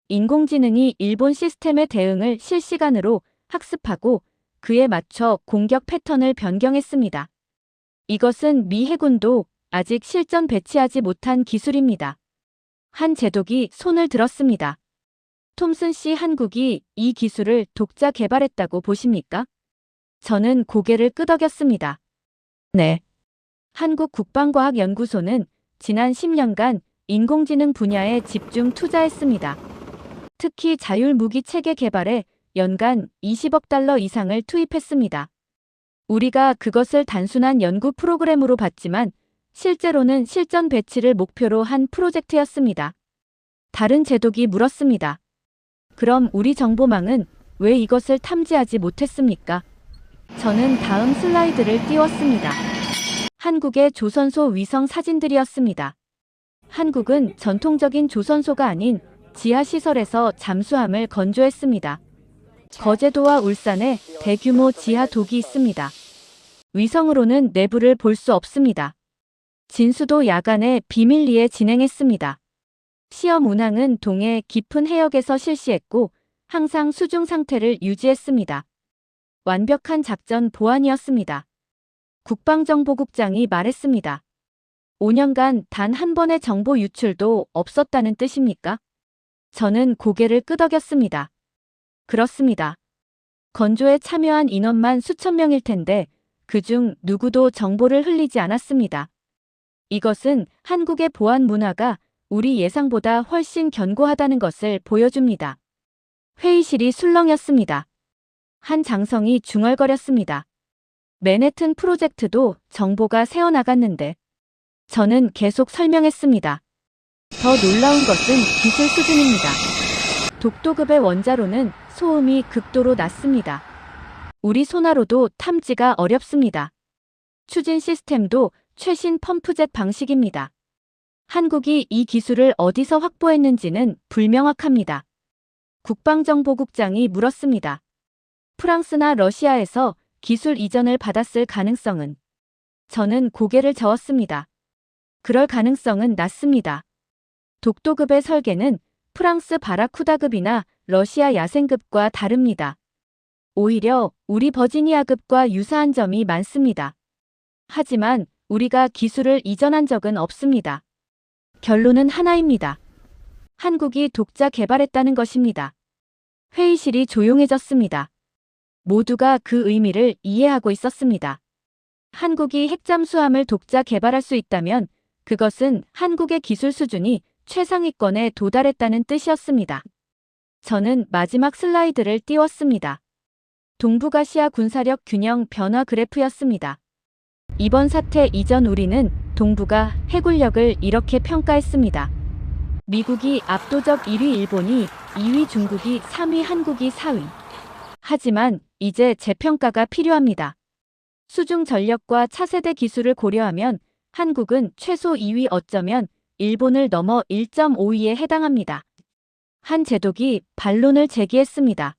인공지능이 일본 시스템의 대응을 실시간으로 학습하고 그에 맞춰 공격 패턴을 변경했습니다. 이것은 미 해군도 아직 실전 배치하지 못한 기술입니다. 한 제독이 손을 들었습니다. 톰슨 씨, 한국이 이 기술을 독자 개발했다고 보십니까? 저는 고개를 끄덕였습니다. 네. 한국국방과학연구소는 지난 10년간 인공지능 분야에 집중 투자했습니다. 특히 자율무기 체계 개발에 연간 20억 달러 이상을 투입했습니다. 우리가 그것을 단순한 연구 프로그램으로 봤지만 실제로는 실전 배치를 목표로 한 프로젝트였습니다. 다른 제독이 물었습니다. 그럼 우리 정보망은 왜 이것을 탐지하지 못했습니까? 저는 다음 슬라이드를 띄웠습니다. 한국의 조선소 위성 사진들이었습니다. 한국은 전통적인 조선소가 아닌 지하시설에서 잠수함을 건조했습니다. 거제도와 울산에 대규모 지하 독이 있습니다. 위성으로는 내부를 볼 수 없습니다. 진수도 야간에 비밀리에 진행했습니다. 시험 운항은 동해 깊은 해역에서 실시했고 항상 수중 상태를 유지했습니다. 완벽한 작전 보안이었습니다. 국방정보국장이 말했습니다. 5년간 단 한 번의 정보 유출도 없었다는 뜻입니까? 저는 고개를 끄덕였습니다. 그렇습니다. 건조에 참여한 인원만 수천 명일 텐데 그중 누구도 정보를 흘리지 않았습니다. 이것은 한국의 보안 문화가 우리 예상보다 훨씬 견고하다는 것을 보여줍니다. 회의실이 술렁였습니다. 한 장성이 중얼거렸습니다. 맨해튼 프로젝트도 정보가 새어나갔는데 저는 계속 설명했습니다. 더 놀라운 것은 기술 수준입니다. 독도급의 원자로는 소음이 극도로 낮습니다. 우리 소나로도 탐지가 어렵습니다. 추진 시스템도 최신 펌프젯 방식입니다. 한국이 이 기술을 어디서 확보했는지는 불명확합니다. 국방정보국장이 물었습니다. 프랑스나 러시아에서 기술 이전을 받았을 가능성은? 저는 고개를 저었습니다. 그럴 가능성은 낮습니다. 독도급의 설계는 프랑스 바라쿠다급이나 러시아 야생급과 다릅니다. 오히려 우리 버지니아급과 유사한 점이 많습니다. 하지만 우리가 기술을 이전한 적은 없습니다. 결론은 하나입니다. 한국이 독자 개발했다는 것입니다. 회의실이 조용해졌습니다. 모두가 그 의미를 이해하고 있었습니다. 한국이 핵잠수함을 독자 개발할 수 있다면 그것은 한국의 기술 수준이 최상위권에 도달했다는 뜻이었습니다. 저는 마지막 슬라이드를 띄웠습니다. 동북아시아 군사력 균형 변화 그래프였습니다. 이번 사태 이전 우리는 동북아 해군력을 이렇게 평가했습니다. 미국이 압도적 1위, 일본이 2위, 중국이 3위, 한국이 4위. 하지만 이제 재평가가 필요합니다. 수중 전력과 차세대 기술을 고려하면 한국은 최소 2위, 어쩌면 일본을 넘어 1.5위에 해당합니다. 한 제독이 반론을 제기했습니다.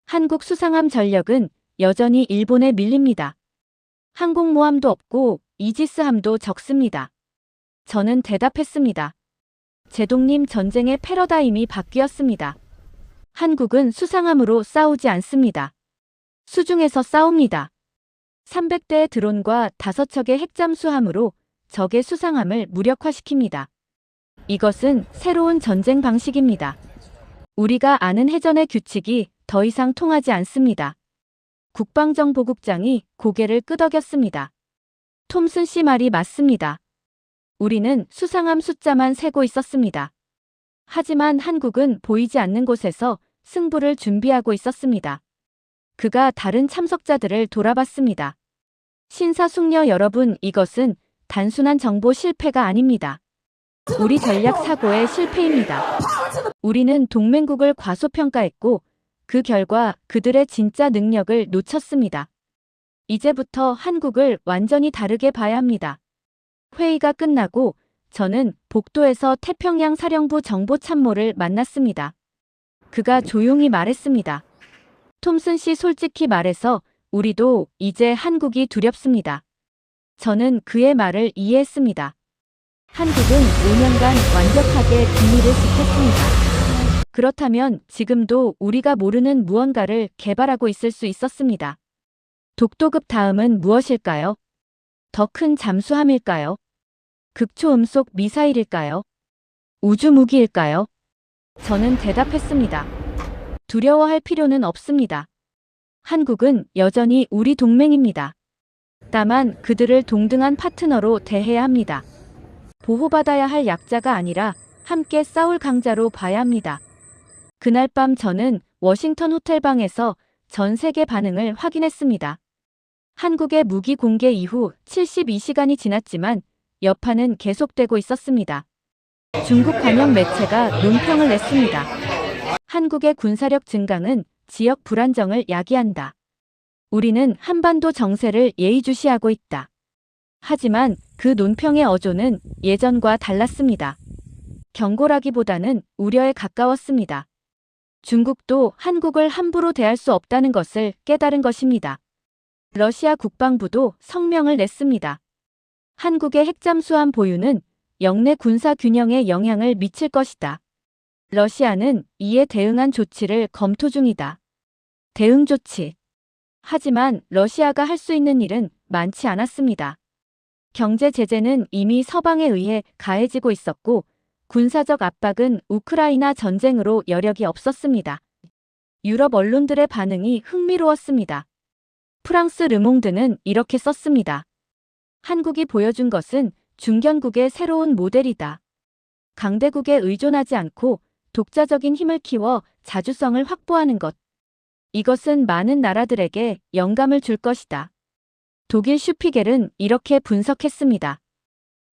한국 수상함 전력은 여전히 일본에 밀립니다. 항공모함도 없고 이지스함도 적습니다. 저는 대답했습니다. 제독님, 전쟁의 패러다임이 바뀌었습니다. 한국은 수상함으로 싸우지 않습니다. 수중에서 싸웁니다. 300대의 드론과 5척의 핵잠수함으로 적의 수상함을 무력화시킵니다. 이것은 새로운 전쟁 방식입니다. 우리가 아는 해전의 규칙이 더 이상 통하지 않습니다. 국방정보국장이 고개를 끄덕였습니다. 톰슨 씨 말이 맞습니다. 우리는 수상함 숫자만 세고 있었습니다. 하지만 한국은 보이지 않는 곳에서 승부를 준비하고 있었습니다. 그가 다른 참석자들을 돌아봤습니다. 신사숙녀 여러분, 이것은 단순한 정보 실패가 아닙니다. 우리 전략 사고의 실패입니다. 우리는 동맹국을 과소평가했고 그 결과 그들의 진짜 능력을 놓쳤습니다. 이제부터 한국을 완전히 다르게 봐야 합니다. 회의가 끝나고 저는 복도에서 태평양 사령부 정보참모를 만났습니다. 그가 조용히 말했습니다. 톰슨 씨, 솔직히 말해서 우리도 이제 한국이 두렵습니다. 저는 그의 말을 이해했습니다. 한국은 5년간 완벽하게 비밀을 지켰습니다. 그렇다면 지금도 우리가 모르는 무언가를 개발하고 있을 수 있었습니다. 독도급 다음은 무엇일까요? 더 큰 잠수함일까요? 극초음속 미사일일까요? 우주무기일까요? 저는 대답했습니다. 두려워할 필요는 없습니다. 한국은 여전히 우리 동맹입니다. 다만 그들을 동등한 파트너로 대해야 합니다. 보호받아야 할 약자가 아니라 함께 싸울 강자로 봐야 합니다. 그날 밤 저는 워싱턴 호텔방에서 전 세계 반응을 확인했습니다. 한국의 무기 공개 이후 72시간이 지났지만 여파는 계속되고 있었습니다. 중국 관영 매체가 논평을 냈습니다. 한국의 군사력 증강은 지역 불안정을 야기한다. 우리는 한반도 정세를 예의주시하고 있다. 하지만 그 논평의 어조는 예전과 달랐습니다. 경고라기보다는 우려에 가까웠습니다. 중국도 한국을 함부로 대할 수 없다는 것을 깨달은 것입니다. 러시아 국방부도 성명을 냈습니다. 한국의 핵잠수함 보유는 영내 군사 균형에 영향을 미칠 것이다. 러시아는 이에 대응한 조치를 검토 중이다. 대응 조치. 하지만 러시아가 할 수 있는 일은 많지 않았습니다. 경제 제재는 이미 서방에 의해 가해지고 있었고 군사적 압박은 우크라이나 전쟁으로 여력이 없었습니다. 유럽 언론들의 반응이 흥미로웠습니다. 프랑스 르몽드는 이렇게 썼습니다. 한국이 보여준 것은 중견국의 새로운 모델이다. 강대국에 의존하지 않고 독자적인 힘을 키워 자주성을 확보하는 것. 이것은 많은 나라들에게 영감을 줄 것이다. 독일 슈피겔은 이렇게 분석했습니다.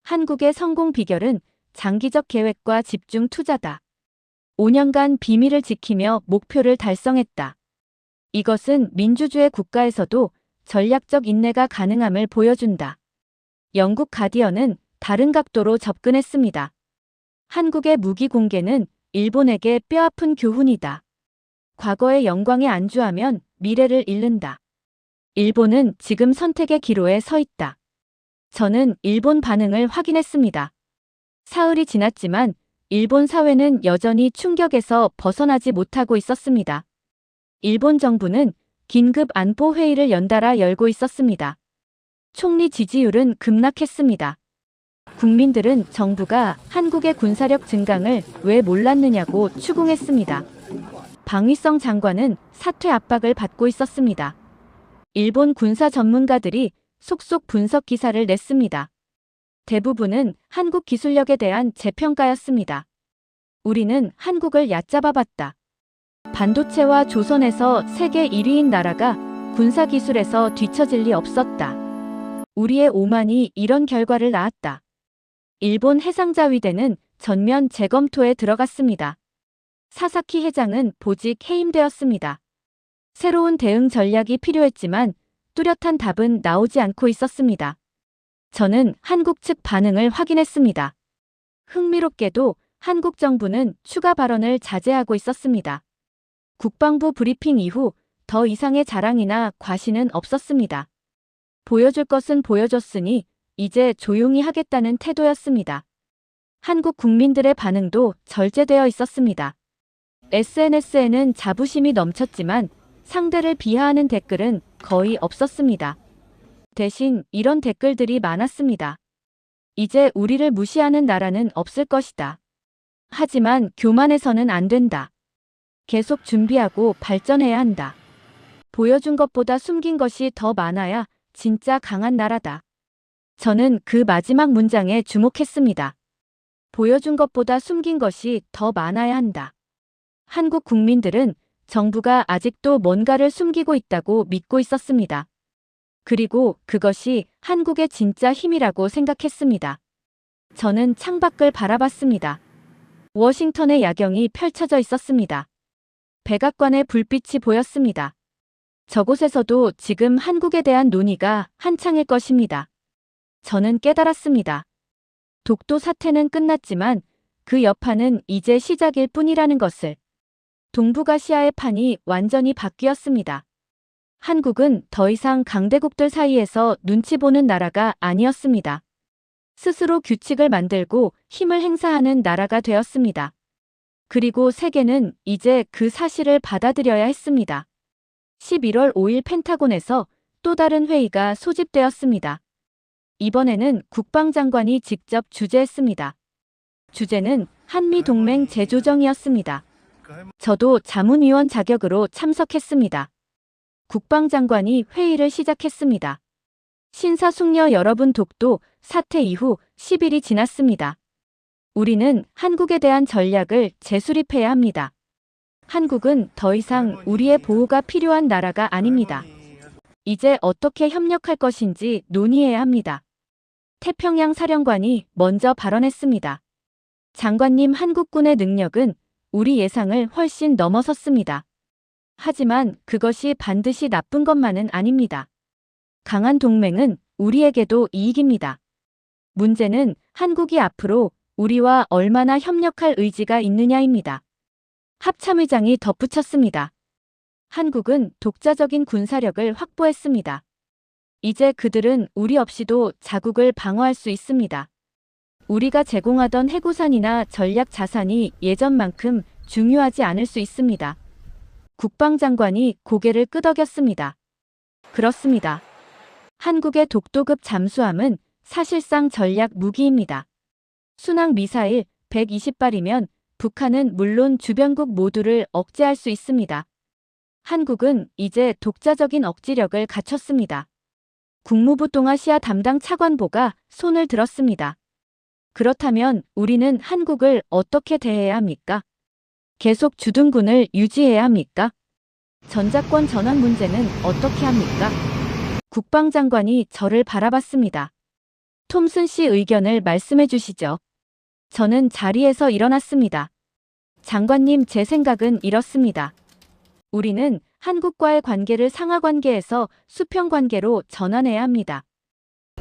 한국의 성공 비결은 장기적 계획과 집중 투자다. 5년간 비밀을 지키며 목표를 달성했다. 이것은 민주주의 국가에서도 전략적 인내가 가능함을 보여준다. 영국 가디언은 다른 각도로 접근했습니다. 한국의 무기 공개는 일본에게 뼈아픈 교훈이다. 과거의 영광에 안주하면 미래를 잃는다. 일본은 지금 선택의 기로에 서 있다. 저는 일본 반응을 확인했습니다. 사흘이 지났지만 일본 사회는 여전히 충격에서 벗어나지 못하고 있었습니다. 일본 정부는 긴급 안보 회의를 연달아 열고 있었습니다. 총리 지지율은 급락했습니다. 국민들은 정부가 한국의 군사력 증강을 왜 몰랐느냐고 추궁했습니다. 방위성 장관은 사퇴 압박을 받고 있었습니다. 일본 군사 전문가들이 속속 분석 기사를 냈습니다. 대부분은 한국 기술력에 대한 재평가였습니다. 우리는 한국을 얕잡아봤다. 반도체와 조선에서 세계 1위인 나라가 군사기술에서 뒤처질 리 없었다. 우리의 오만이 이런 결과를 낳았다. 일본 해상자위대는 전면 재검토에 들어갔습니다. 사사키 회장은 보직 해임되었습니다. 새로운 대응 전략이 필요했지만 뚜렷한 답은 나오지 않고 있었습니다. 저는 한국 측 반응을 확인했습니다. 흥미롭게도 한국 정부는 추가 발언을 자제하고 있었습니다. 국방부 브리핑 이후 더 이상의 자랑이나 과시는 없었습니다. 보여줄 것은 보여줬으니 이제 조용히 하겠다는 태도였습니다. 한국 국민들의 반응도 절제되어 있었습니다. SNS에는 자부심이 넘쳤지만 상대를 비하하는 댓글은 거의 없었습니다. 대신 이런 댓글들이 많았습니다. 이제 우리를 무시하는 나라는 없을 것이다. 하지만 교만해서는 안 된다. 계속 준비하고 발전해야 한다. 보여준 것보다 숨긴 것이 더 많아야 진짜 강한 나라다. 저는 그 마지막 문장에 주목했습니다. 보여준 것보다 숨긴 것이 더 많아야 한다. 한국 국민들은 정부가 아직도 뭔가를 숨기고 있다고 믿고 있었습니다. 그리고 그것이 한국의 진짜 힘이라고 생각했습니다. 저는 창밖을 바라봤습니다. 워싱턴의 야경이 펼쳐져 있었습니다. 백악관의 불빛이 보였습니다. 저곳에서도 지금 한국에 대한 논의가 한창일 것입니다. 저는 깨달았습니다. 독도 사태는 끝났지만 그 여파는 이제 시작일 뿐이라는 것을. 동북아시아의 판이 완전히 바뀌었습니다. 한국은 더 이상 강대국들 사이에서 눈치 보는 나라가 아니었습니다. 스스로 규칙을 만들고 힘을 행사하는 나라가 되었습니다. 그리고 세계는 이제 그 사실을 받아들여야 했습니다. 11월 5일 펜타곤에서 또 다른 회의가 소집되었습니다. 이번에는 국방장관이 직접 주재했습니다. 주제는 한미동맹 재조정이었습니다. 저도 자문위원 자격으로 참석했습니다. 국방장관이 회의를 시작했습니다. 신사숙녀 여러분, 독도 사태 이후 10일이 지났습니다. 우리는 한국에 대한 전략을 재수립해야 합니다. 한국은 더 이상 우리의 보호가 필요한 나라가 아닙니다. 이제 어떻게 협력할 것인지 논의해야 합니다. 태평양 사령관이 먼저 발언했습니다. 장관님, 한국군의 능력은 우리 예상을 훨씬 넘어섰습니다. 하지만 그것이 반드시 나쁜 것만은 아닙니다. 강한 동맹은 우리에게도 이익입니다. 문제는 한국이 앞으로 우리와 얼마나 협력할 의지가 있느냐입니다. 합참의장이 덧붙였습니다. 한국은 독자적인 군사력을 확보했습니다. 이제 그들은 우리 없이도 자국을 방어할 수 있습니다. 우리가 제공하던 해구산이나 전략 자산이 예전만큼 중요하지 않을 수 있습니다. 국방장관이 고개를 끄덕였습니다. 그렇습니다. 한국의 독도급 잠수함은 사실상 전략 무기입니다. 순항 미사일 120발이면 북한은 물론 주변국 모두를 억제할 수 있습니다. 한국은 이제 독자적인 억지력을 갖췄습니다. 국무부 동아시아 담당 차관보가 손을 들었습니다. 그렇다면 우리는 한국을 어떻게 대해야 합니까? 계속 주둔군을 유지해야 합니까? 전자권 전환 문제는 어떻게 합니까? 국방장관이 저를 바라봤습니다. 톰슨 씨 의견을 말씀해 주시죠. 저는 자리에서 일어났습니다. 장관님, 제 생각은 이렇습니다. 우리는 한국과의 관계를 상하관계에서 수평관계로 전환해야 합니다.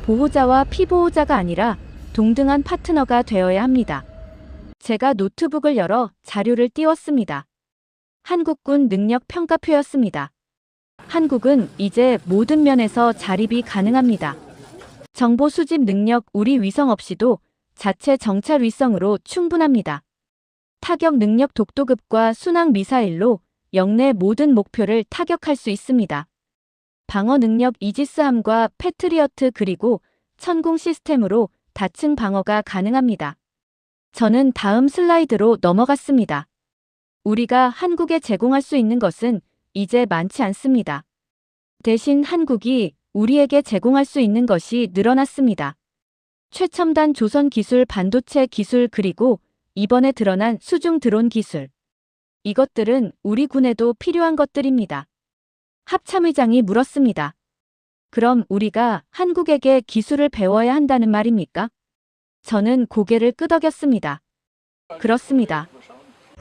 보호자와 피보호자가 아니라 동등한 파트너가 되어야 합니다. 제가 노트북을 열어 자료를 띄웠습니다. 한국군 능력 평가표였습니다. 한국은 이제 모든 면에서 자립이 가능합니다. 정보 수집 능력, 우리 위성 없이도 자체 정찰 위성으로 충분합니다. 타격 능력, 독도급과 순항 미사일로 영내 모든 목표를 타격할 수 있습니다. 방어 능력, 이지스함과 패트리어트 그리고 천공 시스템으로 다층 방어가 가능합니다. 저는 다음 슬라이드로 넘어갔습니다. 우리가 한국에 제공할 수 있는 것은 이제 많지 않습니다. 대신 한국이 우리에게 제공할 수 있는 것이 늘어났습니다. 최첨단 조선 기술, 반도체 기술 그리고 이번에 드러난 수중 드론 기술. 이것들은 우리 군에도 필요한 것들입니다. 합참의장이 물었습니다. 그럼 우리가 한국에게 기술을 배워야 한다는 말입니까? 저는 고개를 끄덕였습니다. 그렇습니다.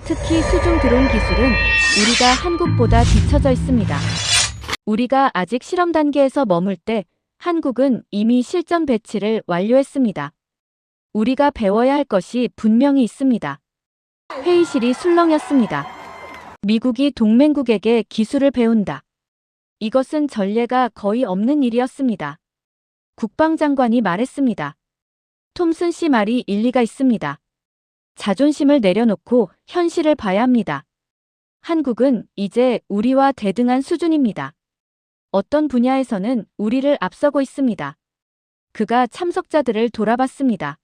특히 수중 드론 기술은 우리가 한국보다 뒤처져 있습니다. 우리가 아직 실험 단계에서 머물 때 한국은 이미 실전 배치를 완료했습니다. 우리가 배워야 할 것이 분명히 있습니다. 회의실이 술렁였습니다. 미국이 동맹국에게 기술을 배운다. 이것은 전례가 거의 없는 일이었습니다. 국방장관이 말했습니다. 톰슨 씨 말이 일리가 있습니다. 자존심을 내려놓고 현실을 봐야 합니다. 한국은 이제 우리와 대등한 수준입니다. 어떤 분야에서는 우리를 앞서고 있습니다. 그가 참석자들을 돌아봤습니다.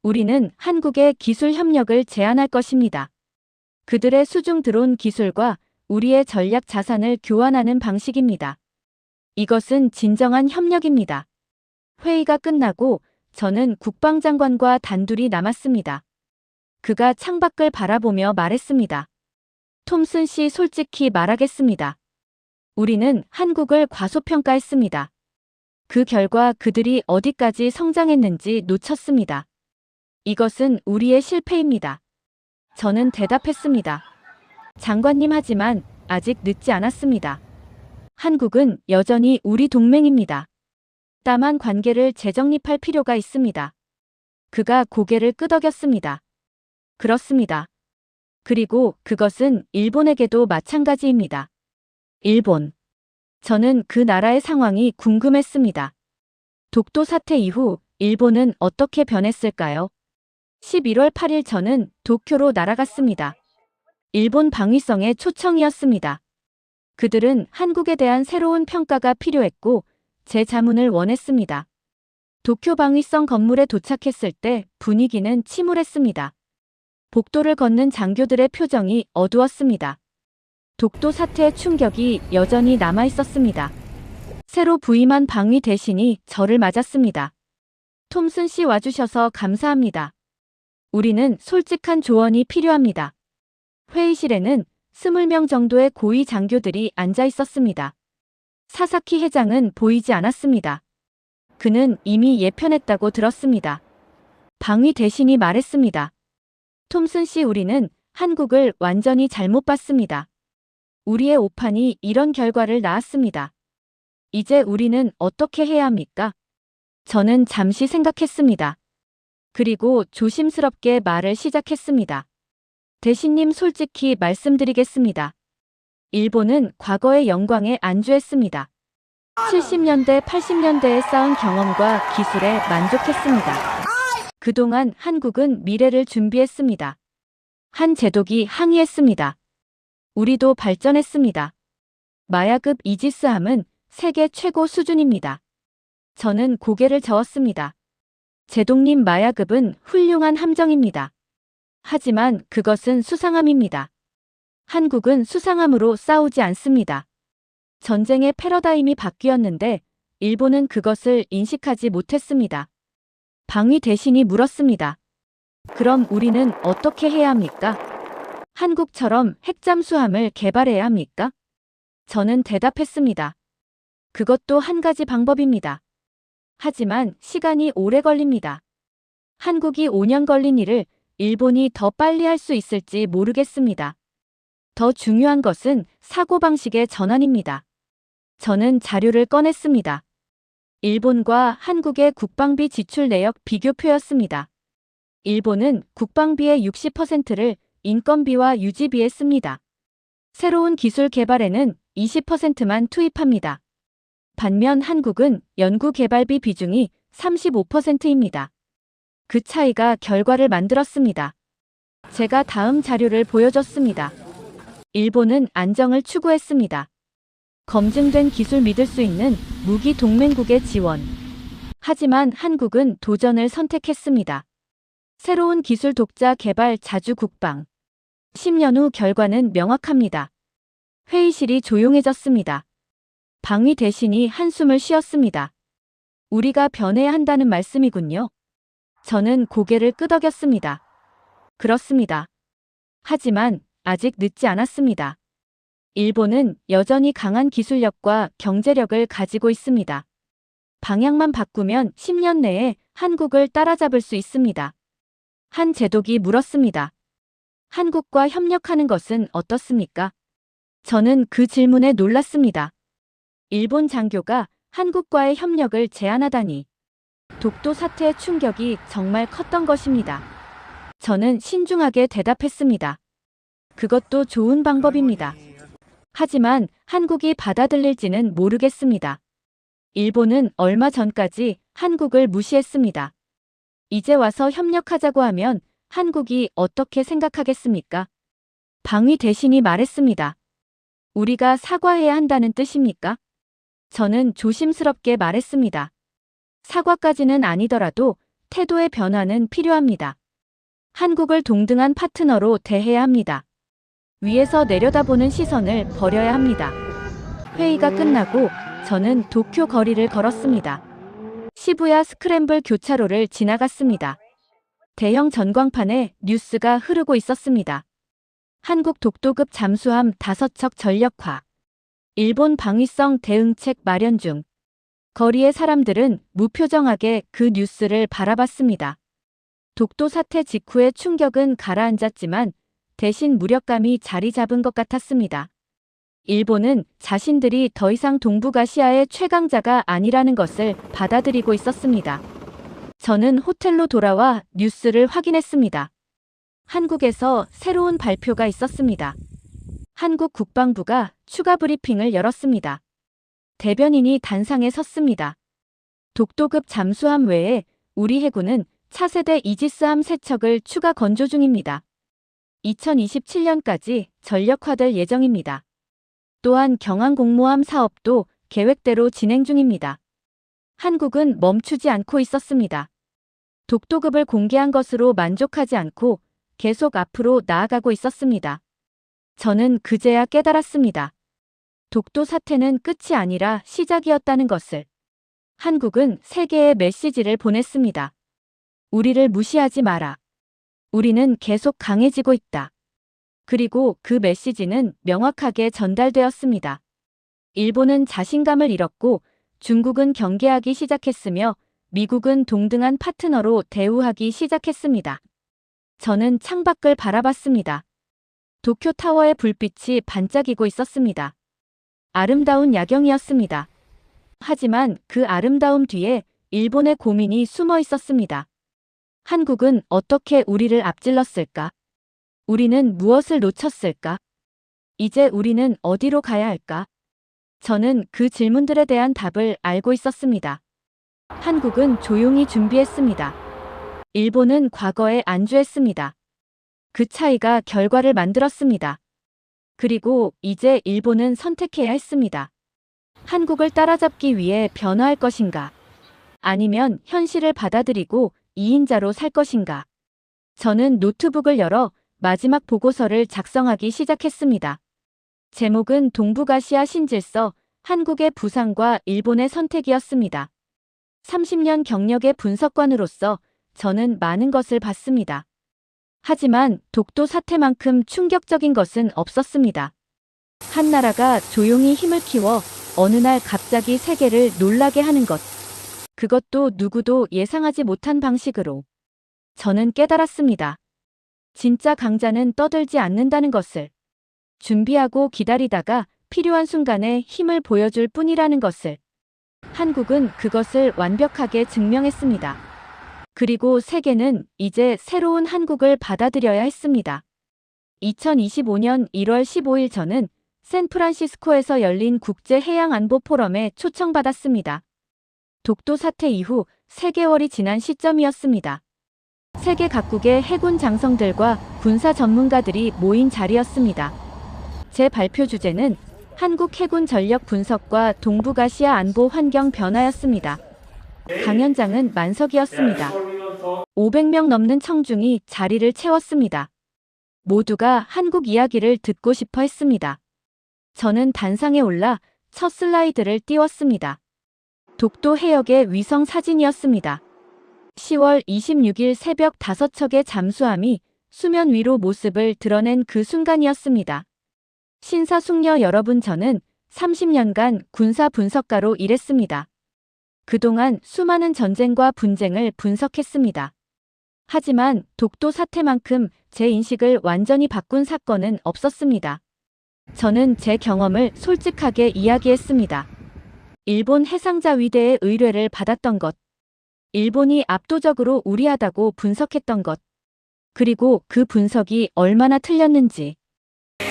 우리는 한국의 기술 협력을 제안할 것입니다. 그들의 수중 드론 기술과 우리의 전략 자산을 교환하는 방식입니다. 이것은 진정한 협력입니다. 회의가 끝나고 저는 국방장관과 단둘이 남았습니다. 그가 창밖을 바라보며 말했습니다. 톰슨 씨, 솔직히 말하겠습니다. 우리는 한국을 과소평가했습니다. 그 결과 그들이 어디까지 성장했는지 놓쳤습니다. 이것은 우리의 실패입니다. 저는 대답했습니다. 장관님, 하지만 아직 늦지 않았습니다. 한국은 여전히 우리 동맹입니다. 다만 관계를 재정립할 필요가 있습니다. 그가 고개를 끄덕였습니다. 그렇습니다. 그리고 그것은 일본에게도 마찬가지입니다. 일본. 저는 그 나라의 상황이 궁금했습니다. 독도 사태 이후 일본은 어떻게 변했을까요? 11월 8일 저는 도쿄로 날아갔습니다. 일본 방위성의 초청이었습니다. 그들은 한국에 대한 새로운 평가가 필요했고 제 자문을 원했습니다. 도쿄 방위성 건물에 도착했을 때 분위기는 침울했습니다. 복도를 걷는 장교들의 표정이 어두웠습니다. 독도 사태의 충격이 여전히 남아 있었습니다. 새로 부임한 방위 대신이 저를 맞았습니다. 톰슨 씨, 와주셔서 감사합니다. 우리는 솔직한 조언이 필요합니다. 회의실에는 20명 정도의 고위 장교들이 앉아 있었습니다. 사사키 회장은 보이지 않았습니다. 그는 이미 예편했다고 들었습니다. 방위 대신이 말했습니다. 톰슨 씨, 우리는 한국을 완전히 잘못 봤습니다. 우리의 오판이 이런 결과를 낳았습니다. 이제 우리는 어떻게 해야 합니까? 저는 잠시 생각했습니다. 그리고 조심스럽게 말을 시작했습니다. 대신님, 솔직히 말씀드리겠습니다. 일본은 과거의 영광에 안주했습니다. 70년대, 80년대에 쌓은 경험과 기술에 만족했습니다. 그동안 한국은 미래를 준비했습니다. 한 제독이 항의했습니다. 우리도 발전했습니다. 마야급 이지스함은 세계 최고 수준입니다. 저는 고개를 저었습니다. 제독님, 마야급은 훌륭한 함정입니다. 하지만 그것은 수상함입니다. 한국은 수상함으로 싸우지 않습니다. 전쟁의 패러다임이 바뀌었는데 일본은 그것을 인식하지 못했습니다. 방위 대신이 물었습니다. 그럼 우리는 어떻게 해야 합니까? 한국처럼 핵잠수함을 개발해야 합니까? 저는 대답했습니다. 그것도 한 가지 방법입니다. 하지만 시간이 오래 걸립니다. 한국이 5년 걸린 일을 일본이 더 빨리 할 수 있을지 모르겠습니다. 더 중요한 것은 사고방식의 전환입니다. 저는 자료를 꺼냈습니다. 일본과 한국의 국방비 지출 내역 비교표였습니다. 일본은 국방비의 60%를 인건비와 유지비에 씁니다. 새로운 기술 개발에는 20%만 투입합니다. 반면 한국은 연구개발비 비중이 35%입니다. 그 차이가 결과를 만들었습니다. 제가 다음 자료를 보여줬습니다. 일본은 안정을 추구했습니다. 검증된 기술 믿을 수 있는 무기 동맹국의 지원. 하지만 한국은 도전을 선택했습니다. 새로운 기술 독자 개발 자주 국방. 10년 후 결과는 명확합니다. 회의실이 조용해졌습니다. 방위 대신이 한숨을 쉬었습니다. 우리가 변해야 한다는 말씀이군요. 저는 고개를 끄덕였습니다. 그렇습니다. 하지만 아직 늦지 않았습니다. 일본은 여전히 강한 기술력과 경제력을 가지고 있습니다. 방향만 바꾸면 10년 내에 한국을 따라잡을 수 있습니다. 한 제독이 물었습니다. 한국과 협력하는 것은 어떻습니까? 저는 그 질문에 놀랐습니다. 일본 장교가 한국과의 협력을 제안하다니. 독도 사태의 충격이 정말 컸던 것입니다. 저는 신중하게 대답했습니다. 그것도 좋은 방법입니다. 하지만 한국이 받아들일지는 모르겠습니다. 일본은 얼마 전까지 한국을 무시했습니다. 이제 와서 협력하자고 하면 한국이 어떻게 생각하겠습니까? 방위 대신이 말했습니다. 우리가 사과해야 한다는 뜻입니까? 저는 조심스럽게 말했습니다. 사과까지는 아니더라도 태도의 변화는 필요합니다. 한국을 동등한 파트너로 대해야 합니다. 위에서 내려다보는 시선을 버려야 합니다. 회의가 끝나고 저는 도쿄 거리를 걸었습니다. 시부야 스크램블 교차로를 지나갔습니다. 대형 전광판에 뉴스가 흐르고 있었습니다. 한국 독도급 잠수함 5척 전력화. 일본 방위성 대응책 마련 중. 거리의 사람들은 무표정하게 그 뉴스를 바라봤습니다. 독도 사태 직후의 충격은 가라앉았지만 대신 무력감이 자리 잡은 것 같았습니다. 일본은 자신들이 더 이상 동북아시아의 최강자가 아니라는 것을 받아들이고 있었습니다. 저는 호텔로 돌아와 뉴스를 확인했습니다. 한국에서 새로운 발표가 있었습니다. 한국 국방부가 추가 브리핑을 열었습니다. 대변인이 단상에 섰습니다. 독도급 잠수함 외에 우리 해군은 차세대 이지스함 3척을 추가 건조 중입니다. 2027년까지 전력화될 예정입니다. 또한 경항공모함 사업도 계획대로 진행 중입니다. 한국은 멈추지 않고 있었습니다. 독도급을 공개한 것으로 만족하지 않고 계속 앞으로 나아가고 있었습니다. 저는 그제야 깨달았습니다. 독도 사태는 끝이 아니라 시작이었다는 것을. 한국은 세계에 메시지를 보냈습니다. 우리를 무시하지 마라. 우리는 계속 강해지고 있다. 그리고 그 메시지는 명확하게 전달되었습니다. 일본은 자신감을 잃었고 중국은 경계하기 시작했으며 미국은 동등한 파트너로 대우하기 시작했습니다. 저는 창밖을 바라봤습니다. 도쿄타워의 불빛이 반짝이고 있었습니다. 아름다운 야경이었습니다. 하지만 그 아름다움 뒤에 일본의 고민이 숨어 있었습니다. 한국은 어떻게 우리를 앞질렀을까? 우리는 무엇을 놓쳤을까? 이제 우리는 어디로 가야 할까? 저는 그 질문들에 대한 답을 알고 있었습니다. 한국은 조용히 준비했습니다. 일본은 과거에 안주했습니다. 그 차이가 결과를 만들었습니다. 그리고 이제 일본은 선택해야 했습니다. 한국을 따라잡기 위해 변화할 것인가? 아니면 현실을 받아들이고 2인자로 살 것인가? 저는 노트북을 열어 마지막 보고서를 작성하기 시작했습니다. 제목은 동북아시아 신질서, 한국의 부상과 일본의 선택이었습니다. 30년 경력의 분석관으로서 저는 많은 것을 봤습니다. 하지만 독도 사태만큼 충격적인 것은 없었습니다. 한 나라가 조용히 힘을 키워 어느 날 갑자기 세계를 놀라게 하는 것. 그것도 누구도 예상하지 못한 방식으로. 저는 깨달았습니다. 진짜 강자는 떠들지 않는다는 것을. 준비하고 기다리다가 필요한 순간에 힘을 보여줄 뿐이라는 것을. 한국은 그것을 완벽하게 증명했습니다. 그리고 세계는 이제 새로운 한국을 받아들여야 했습니다. 2025년 1월 15일 저는 샌프란시스코에서 열린 국제해양안보 포럼에 초청받았습니다. 독도 사태 이후 3개월이 지난 시점이었습니다. 세계 각국의 해군 장성들과 군사 전문가들이 모인 자리였습니다. 제 발표 주제는 한국 해군 전력 분석과 동북아시아 안보 환경 변화였습니다. 강연장은 만석이었습니다. 500명 넘는 청중이 자리를 채웠습니다. 모두가 한국 이야기를 듣고 싶어 했습니다. 저는 단상에 올라 첫 슬라이드를 띄웠습니다. 독도 해역의 위성 사진이었습니다. 10월 26일 새벽 5척의 잠수함이 수면 위로 모습을 드러낸 그 순간이었습니다. 신사숙녀 여러분, 저는 30년간 군사 분석가로 일했습니다. 그동안 수많은 전쟁과 분쟁을 분석했습니다. 하지만 독도 사태만큼 제 인식을 완전히 바꾼 사건은 없었습니다. 저는 제 경험을 솔직하게 이야기했습니다. 일본 해상자위대의 의뢰를 받았던 것, 일본이 압도적으로 우리하다고 분석했던 것, 그리고 그 분석이 얼마나 틀렸는지.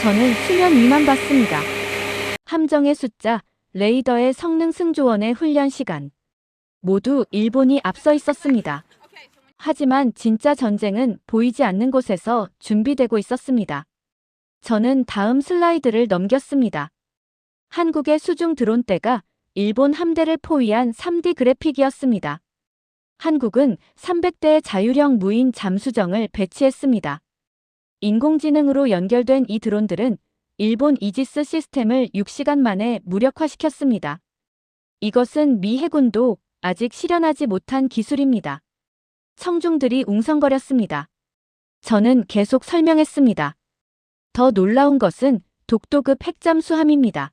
저는 수면 위만 봤습니다. 함정의 숫자, 레이더의 성능 승조원의 훈련 시간. 모두 일본이 앞서 있었습니다. 하지만 진짜 전쟁은 보이지 않는 곳에서 준비되고 있었습니다. 저는 다음 슬라이드를 넘겼습니다. 한국의 수중 드론대가 일본 함대를 포위한 3D 그래픽이었습니다. 한국은 300대의 자율형 무인 잠수정을 배치했습니다. 인공지능으로 연결된 이 드론들은 일본 이지스 시스템을 6시간 만에 무력화시켰습니다. 이것은 미 해군도 아직 실현하지 못한 기술입니다. 청중들이 웅성거렸습니다. 저는 계속 설명했습니다. 더 놀라운 것은 독도급 핵잠수함입니다.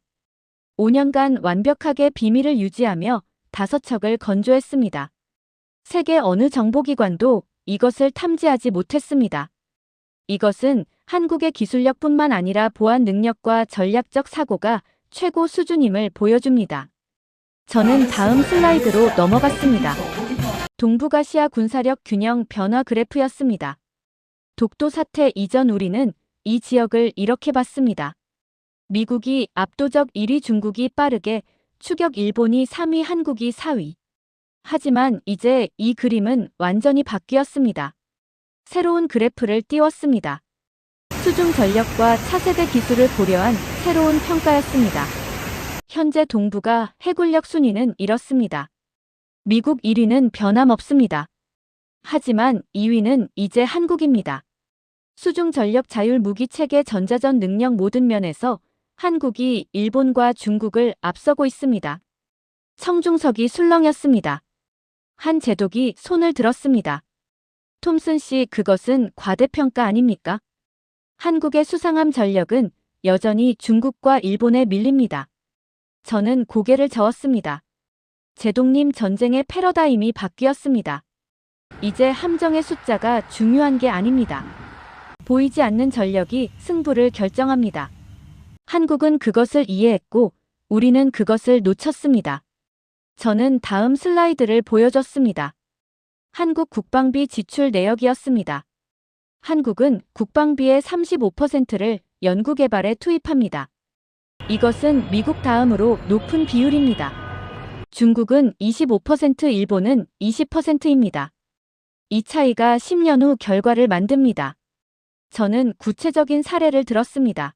5년간 완벽하게 비밀을 유지하며 5척을 건조했습니다. 세계 어느 정보기관도 이것을 탐지하지 못했습니다. 이것은 한국의 기술력뿐만 아니라 보안 능력과 전략적 사고가 최고 수준임을 보여줍니다. 저는 다음 슬라이드로 넘어갔습니다. 동북아시아 군사력 균형 변화 그래프였습니다. 독도 사태 이전 우리는 이 지역을 이렇게 봤습니다. 미국이 압도적 1위, 중국이 빠르게 추격, 일본이 3위, 한국이 4위. 하지만 이제 이 그림은 완전히 바뀌었습니다. 새로운 그래프를 띄웠습니다. 수중 전력과 차세대 기술을 고려한 새로운 평가였습니다. 현재 동북아 해군력 순위는 이렇습니다. 미국 1위는 변함없습니다. 하지만 2위는 이제 한국입니다. 수중 전력 자율 무기 체계 전자전 능력 모든 면에서 한국이 일본과 중국을 앞서고 있습니다. 청중석이 술렁였습니다. 한 제독이 손을 들었습니다. 톰슨 씨, 그것은 과대평가 아닙니까? 한국의 수상함 전력은 여전히 중국과 일본에 밀립니다. 저는 고개를 저었습니다. 제독님, 전쟁의 패러다임이 바뀌었습니다. 이제 함정의 숫자가 중요한 게 아닙니다. 보이지 않는 전력이 승부를 결정합니다. 한국은 그것을 이해했고 우리는 그것을 놓쳤습니다. 저는 다음 슬라이드를 보여줬습니다. 한국 국방비 지출 내역이었습니다. 한국은 국방비의 35%를 연구개발에 투입합니다. 이것은 미국 다음으로 높은 비율입니다. 중국은 25%, 일본은 20%입니다. 이 차이가 10년 후 결과를 만듭니다. 저는 구체적인 사례를 들었습니다.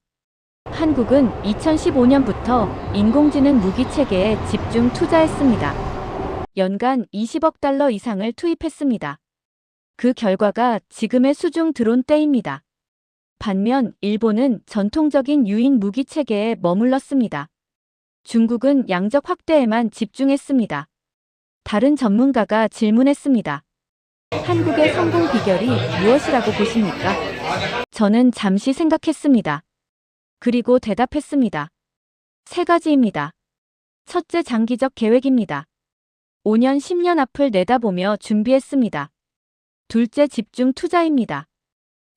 한국은 2015년부터 인공지능 무기 체계에 집중 투자했습니다. 연간 20억 달러 이상을 투입했습니다. 그 결과가 지금의 수중 드론대입니다. 반면 일본은 전통적인 유인 무기 체계에 머물렀습니다. 중국은 양적 확대에만 집중했습니다. 다른 전문가가 질문했습니다. 한국의 성공 비결이 무엇이라고 보십니까? 저는 잠시 생각했습니다. 그리고 대답했습니다. 3가지입니다. 첫째 장기적 계획입니다. 5년, 10년 앞을 내다보며 준비했습니다. 둘째 집중 투자입니다.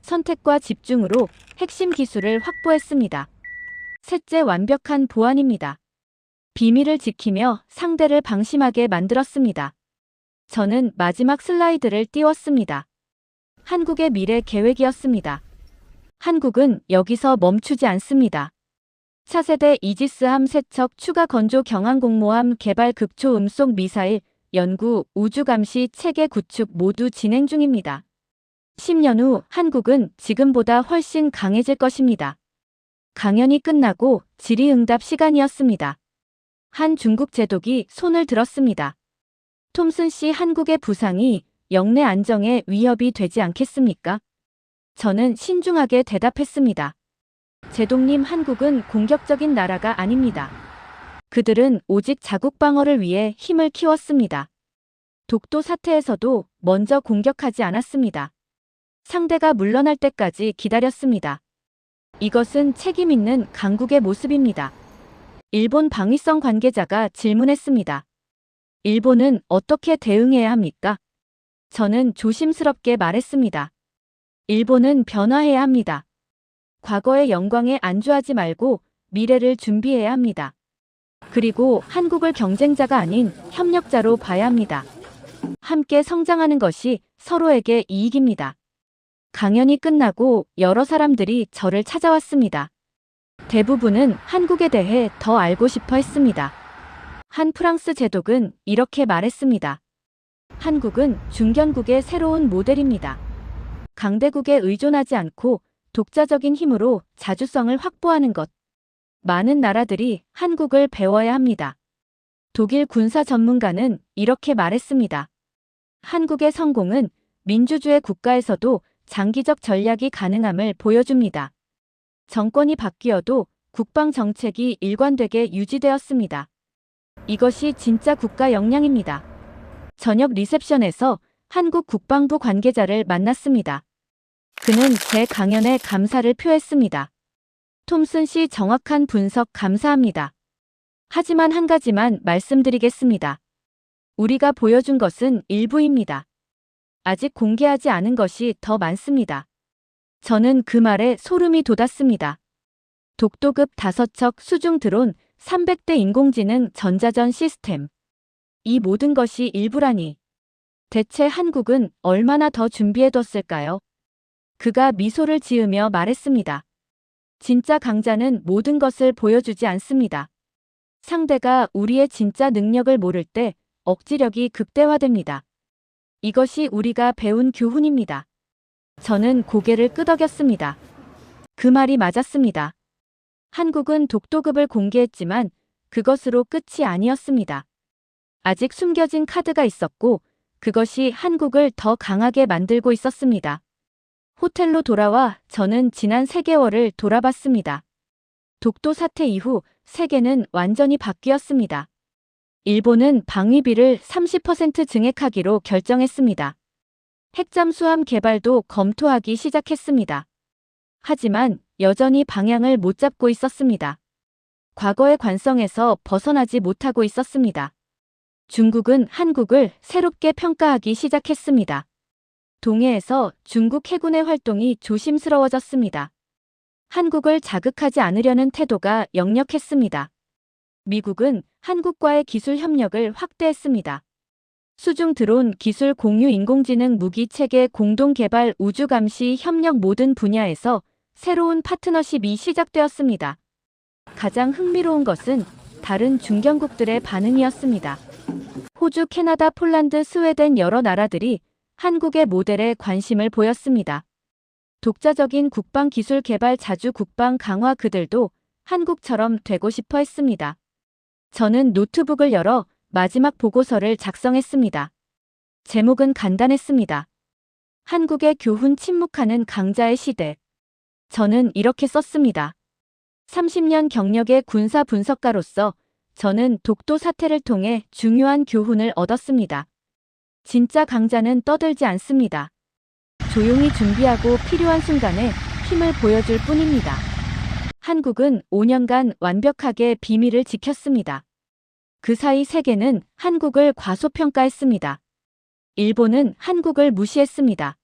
선택과 집중으로 핵심 기술을 확보했습니다. 셋째 완벽한 보안입니다. 비밀을 지키며 상대를 방심하게 만들었습니다. 저는 마지막 슬라이드를 띄웠습니다. 한국의 미래 계획이었습니다. 한국은 여기서 멈추지 않습니다. 차세대 이지스함 세척 추가 건조 경항공모함 개발 극초 음속 미사일 연구 우주감시 체계 구축 모두 진행 중입니다. 10년 후 한국은 지금보다 훨씬 강해질 것입니다. 강연이 끝나고 질의응답 시간이었습니다. 한 중국 제독이 손을 들었습니다. 톰슨 씨, 한국의 부상이 영내 안정에 위협이 되지 않겠습니까? 저는 신중하게 대답했습니다. 제독님, 한국은 공격적인 나라가 아닙니다. 그들은 오직 자국 방어를 위해 힘을 키웠습니다. 독도 사태에서도 먼저 공격하지 않았습니다. 상대가 물러날 때까지 기다렸습니다. 이것은 책임 있는 강국의 모습입니다. 일본 방위성 관계자가 질문했습니다. 일본은 어떻게 대응해야 합니까? 저는 조심스럽게 말했습니다. 일본은 변화해야 합니다. 과거의 영광에 안주하지 말고 미래를 준비해야 합니다. 그리고 한국을 경쟁자가 아닌 협력자로 봐야 합니다. 함께 성장하는 것이 서로에게 이익입니다. 강연이 끝나고 여러 사람들이 저를 찾아왔습니다. 대부분은 한국에 대해 더 알고 싶어 했습니다. 한 프랑스 제독은 이렇게 말했습니다. 한국은 중견국의 새로운 모델입니다. 강대국에 의존하지 않고 독자적인 힘으로 자주성을 확보하는 것. 많은 나라들이 한국을 배워야 합니다. 독일 군사 전문가는 이렇게 말했습니다. 한국의 성공은 민주주의 국가에서도 장기적 전략이 가능함을 보여줍니다. 정권이 바뀌어도 국방 정책이 일관되게 유지되었습니다. 이것이 진짜 국가 역량입니다. 저녁 리셉션에서 한국 국방부 관계자를 만났습니다. 그는 제 강연에 감사를 표했습니다. 톰슨 씨, 정확한 분석 감사합니다. 하지만 한 가지만 말씀드리겠습니다. 우리가 보여준 것은 일부입니다. 아직 공개하지 않은 것이 더 많습니다. 저는 그 말에 소름이 돋았습니다. 독도급 5척 수중 드론, 300대 인공지능 전자전 시스템. 이 모든 것이 일부라니. 대체 한국은 얼마나 더 준비해뒀을까요? 그가 미소를 지으며 말했습니다. 진짜 강자는 모든 것을 보여주지 않습니다. 상대가 우리의 진짜 능력을 모를 때 억지력이 극대화됩니다. 이것이 우리가 배운 교훈입니다. 저는 고개를 끄덕였습니다. 그 말이 맞았습니다. 한국은 독도급을 공개했지만 그것으로 끝이 아니었습니다. 아직 숨겨진 카드가 있었고 그것이 한국을 더 강하게 만들고 있었습니다. 호텔로 돌아와 저는 지난 3개월을 돌아봤습니다. 독도 사태 이후 세계는 완전히 바뀌었습니다. 일본은 방위비를 30% 증액하기로 결정했습니다. 핵잠수함 개발도 검토하기 시작했습니다. 하지만 여전히 방향을 못 잡고 있었습니다. 과거의 관성에서 벗어나지 못하고 있었습니다. 중국은 한국을 새롭게 평가하기 시작했습니다. 동해에서 중국 해군의 활동이 조심스러워졌습니다. 한국을 자극하지 않으려는 태도가 역력했습니다. 미국은 한국과의 기술 협력을 확대했습니다. 수중 드론 기술 공유, 인공지능 무기 체계 공동 개발, 우주 감시 협력 모든 분야에서 새로운 파트너십이 시작되었습니다. 가장 흥미로운 것은 다른 중견국들의 반응이었습니다. 호주, 캐나다, 폴란드, 스웨덴 여러 나라들이 한국의 모델에 관심을 보였습니다. 독자적인 국방 기술 개발, 자주 국방 강화, 그들도 한국처럼 되고 싶어 했습니다. 저는 노트북을 열어 마지막 보고서를 작성했습니다. 제목은 간단했습니다. 한국의 교훈, 침묵하는 강자의 시대. 저는 이렇게 썼습니다. 30년 경력의 군사 분석가로서 저는 독도 사태를 통해 중요한 교훈을 얻었습니다. 진짜 강자는 떠들지 않습니다. 조용히 준비하고 필요한 순간에 힘을 보여줄 뿐입니다. 한국은 5년간 완벽하게 비밀을 지켰습니다. 그 사이 세계는 한국을 과소평가했습니다. 일본은 한국을 무시했습니다.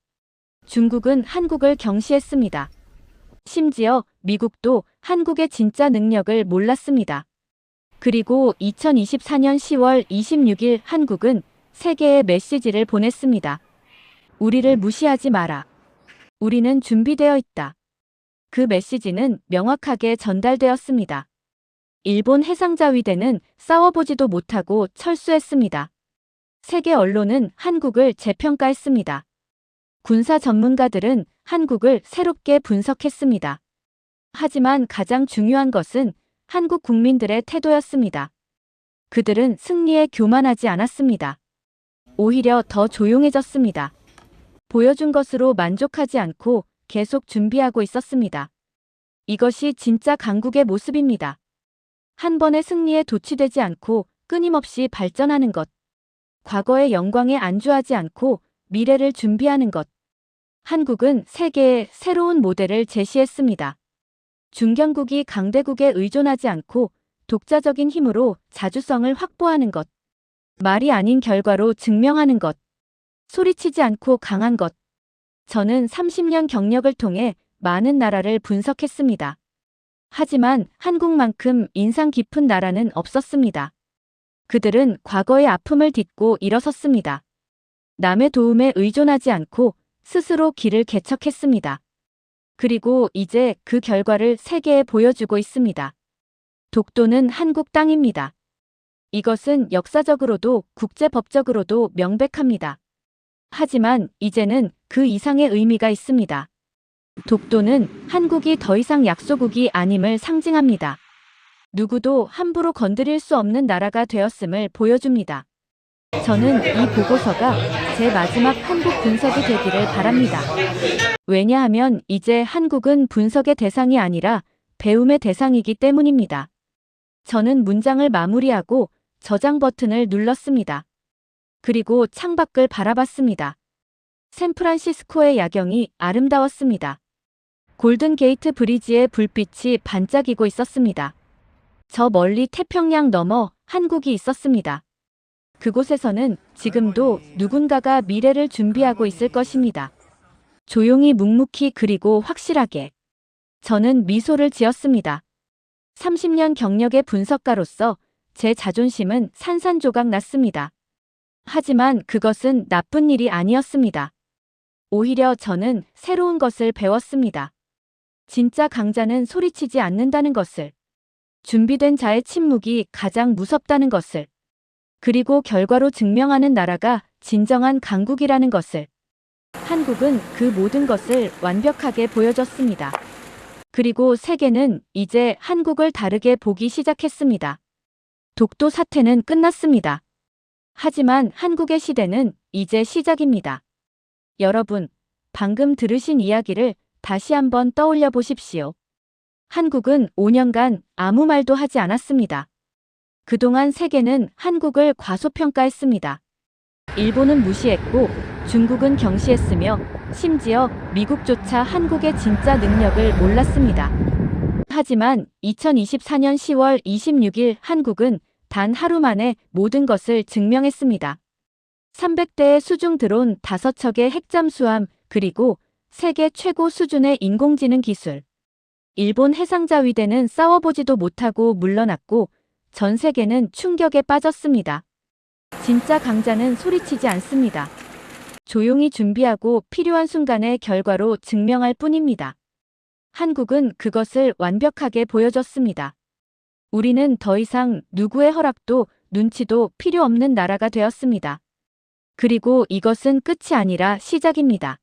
중국은 한국을 경시했습니다. 심지어 미국도 한국의 진짜 능력을 몰랐습니다. 그리고 2024년 10월 26일 한국은 세계에 메시지를 보냈습니다. 우리를 무시하지 마라. 우리는 준비되어 있다. 그 메시지는 명확하게 전달되었습니다. 일본 해상자위대는 싸워보지도 못하고 철수했습니다. 세계 언론은 한국을 재평가했습니다. 군사 전문가들은 한국을 새롭게 분석했습니다. 하지만 가장 중요한 것은 한국 국민들의 태도였습니다. 그들은 승리에 교만하지 않았습니다. 오히려 더 조용해졌습니다. 보여준 것으로 만족하지 않고 계속 준비하고 있었습니다. 이것이 진짜 강국의 모습입니다. 한 번의 승리에 도취되지 않고 끊임없이 발전하는 것. 과거의 영광에 안주하지 않고 미래를 준비하는 것. 한국은 세계에 새로운 모델을 제시했습니다. 중견국이 강대국에 의존하지 않고 독자적인 힘으로 자주성을 확보하는 것. 말이 아닌 결과로 증명하는 것. 소리치지 않고 강한 것. 저는 30년 경력을 통해 많은 나라를 분석했습니다. 하지만 한국만큼 인상 깊은 나라는 없었습니다. 그들은 과거의 아픔을 딛고 일어섰습니다. 남의 도움에 의존하지 않고 스스로 길을 개척했습니다. 그리고 이제 그 결과를 세계에 보여주고 있습니다. 독도는 한국 땅입니다. 이것은 역사적으로도 국제법적으로도 명백합니다. 하지만 이제는 그 이상의 의미가 있습니다. 독도는 한국이 더 이상 약소국이 아님을 상징합니다. 누구도 함부로 건드릴 수 없는 나라가 되었음을 보여줍니다. 저는 이 보고서가 제 마지막 한국 분석이 되기를 바랍니다. 왜냐하면 이제 한국은 분석의 대상이 아니라 배움의 대상이기 때문입니다. 저는 문장을 마무리하고 저장 버튼을 눌렀습니다. 그리고 창밖을 바라봤습니다. 샌프란시스코의 야경이 아름다웠습니다. 골든 게이트 브리지의 불빛이 반짝이고 있었습니다. 저 멀리 태평양 너머 한국이 있었습니다. 그곳에서는 지금도 누군가가 미래를 준비하고 있을 것입니다. 조용히 묵묵히 그리고 확실하게. 저는 미소를 지었습니다. 30년 경력의 분석가로서 제 자존심은 산산조각 났습니다. 하지만 그것은 나쁜 일이 아니었습니다. 오히려 저는 새로운 것을 배웠습니다. 진짜 강자는 소리치지 않는다는 것을. 준비된 자의 침묵이 가장 무섭다는 것을. 그리고 결과로 증명하는 나라가 진정한 강국이라는 것을. 한국은 그 모든 것을 완벽하게 보여줬습니다. 그리고 세계는 이제 한국을 다르게 보기 시작했습니다. 독도 사태는 끝났습니다. 하지만 한국의 시대는 이제 시작입니다. 여러분, 방금 들으신 이야기를 다시 한번 떠올려 보십시오. 한국은 5년간 아무 말도 하지 않았습니다. 그동안 세계는 한국을 과소평가했습니다. 일본은 무시했고 중국은 경시했으며 심지어 미국조차 한국의 진짜 능력을 몰랐습니다. 하지만 2024년 10월 26일 한국은 단 하루 만에 모든 것을 증명했습니다. 300대의 수중 드론 5척의 핵잠수함 그리고 세계 최고 수준의 인공지능 기술. 일본 해상자위대는 싸워보지도 못하고 물러났고 전 세계는 충격에 빠졌습니다. 진짜 강자는 소리치지 않습니다. 조용히 준비하고 필요한 순간의 결과로 증명할 뿐입니다. 한국은 그것을 완벽하게 보여줬습니다. 우리는 더 이상 누구의 허락도 눈치도 필요 없는 나라가 되었습니다. 그리고 이것은 끝이 아니라 시작입니다.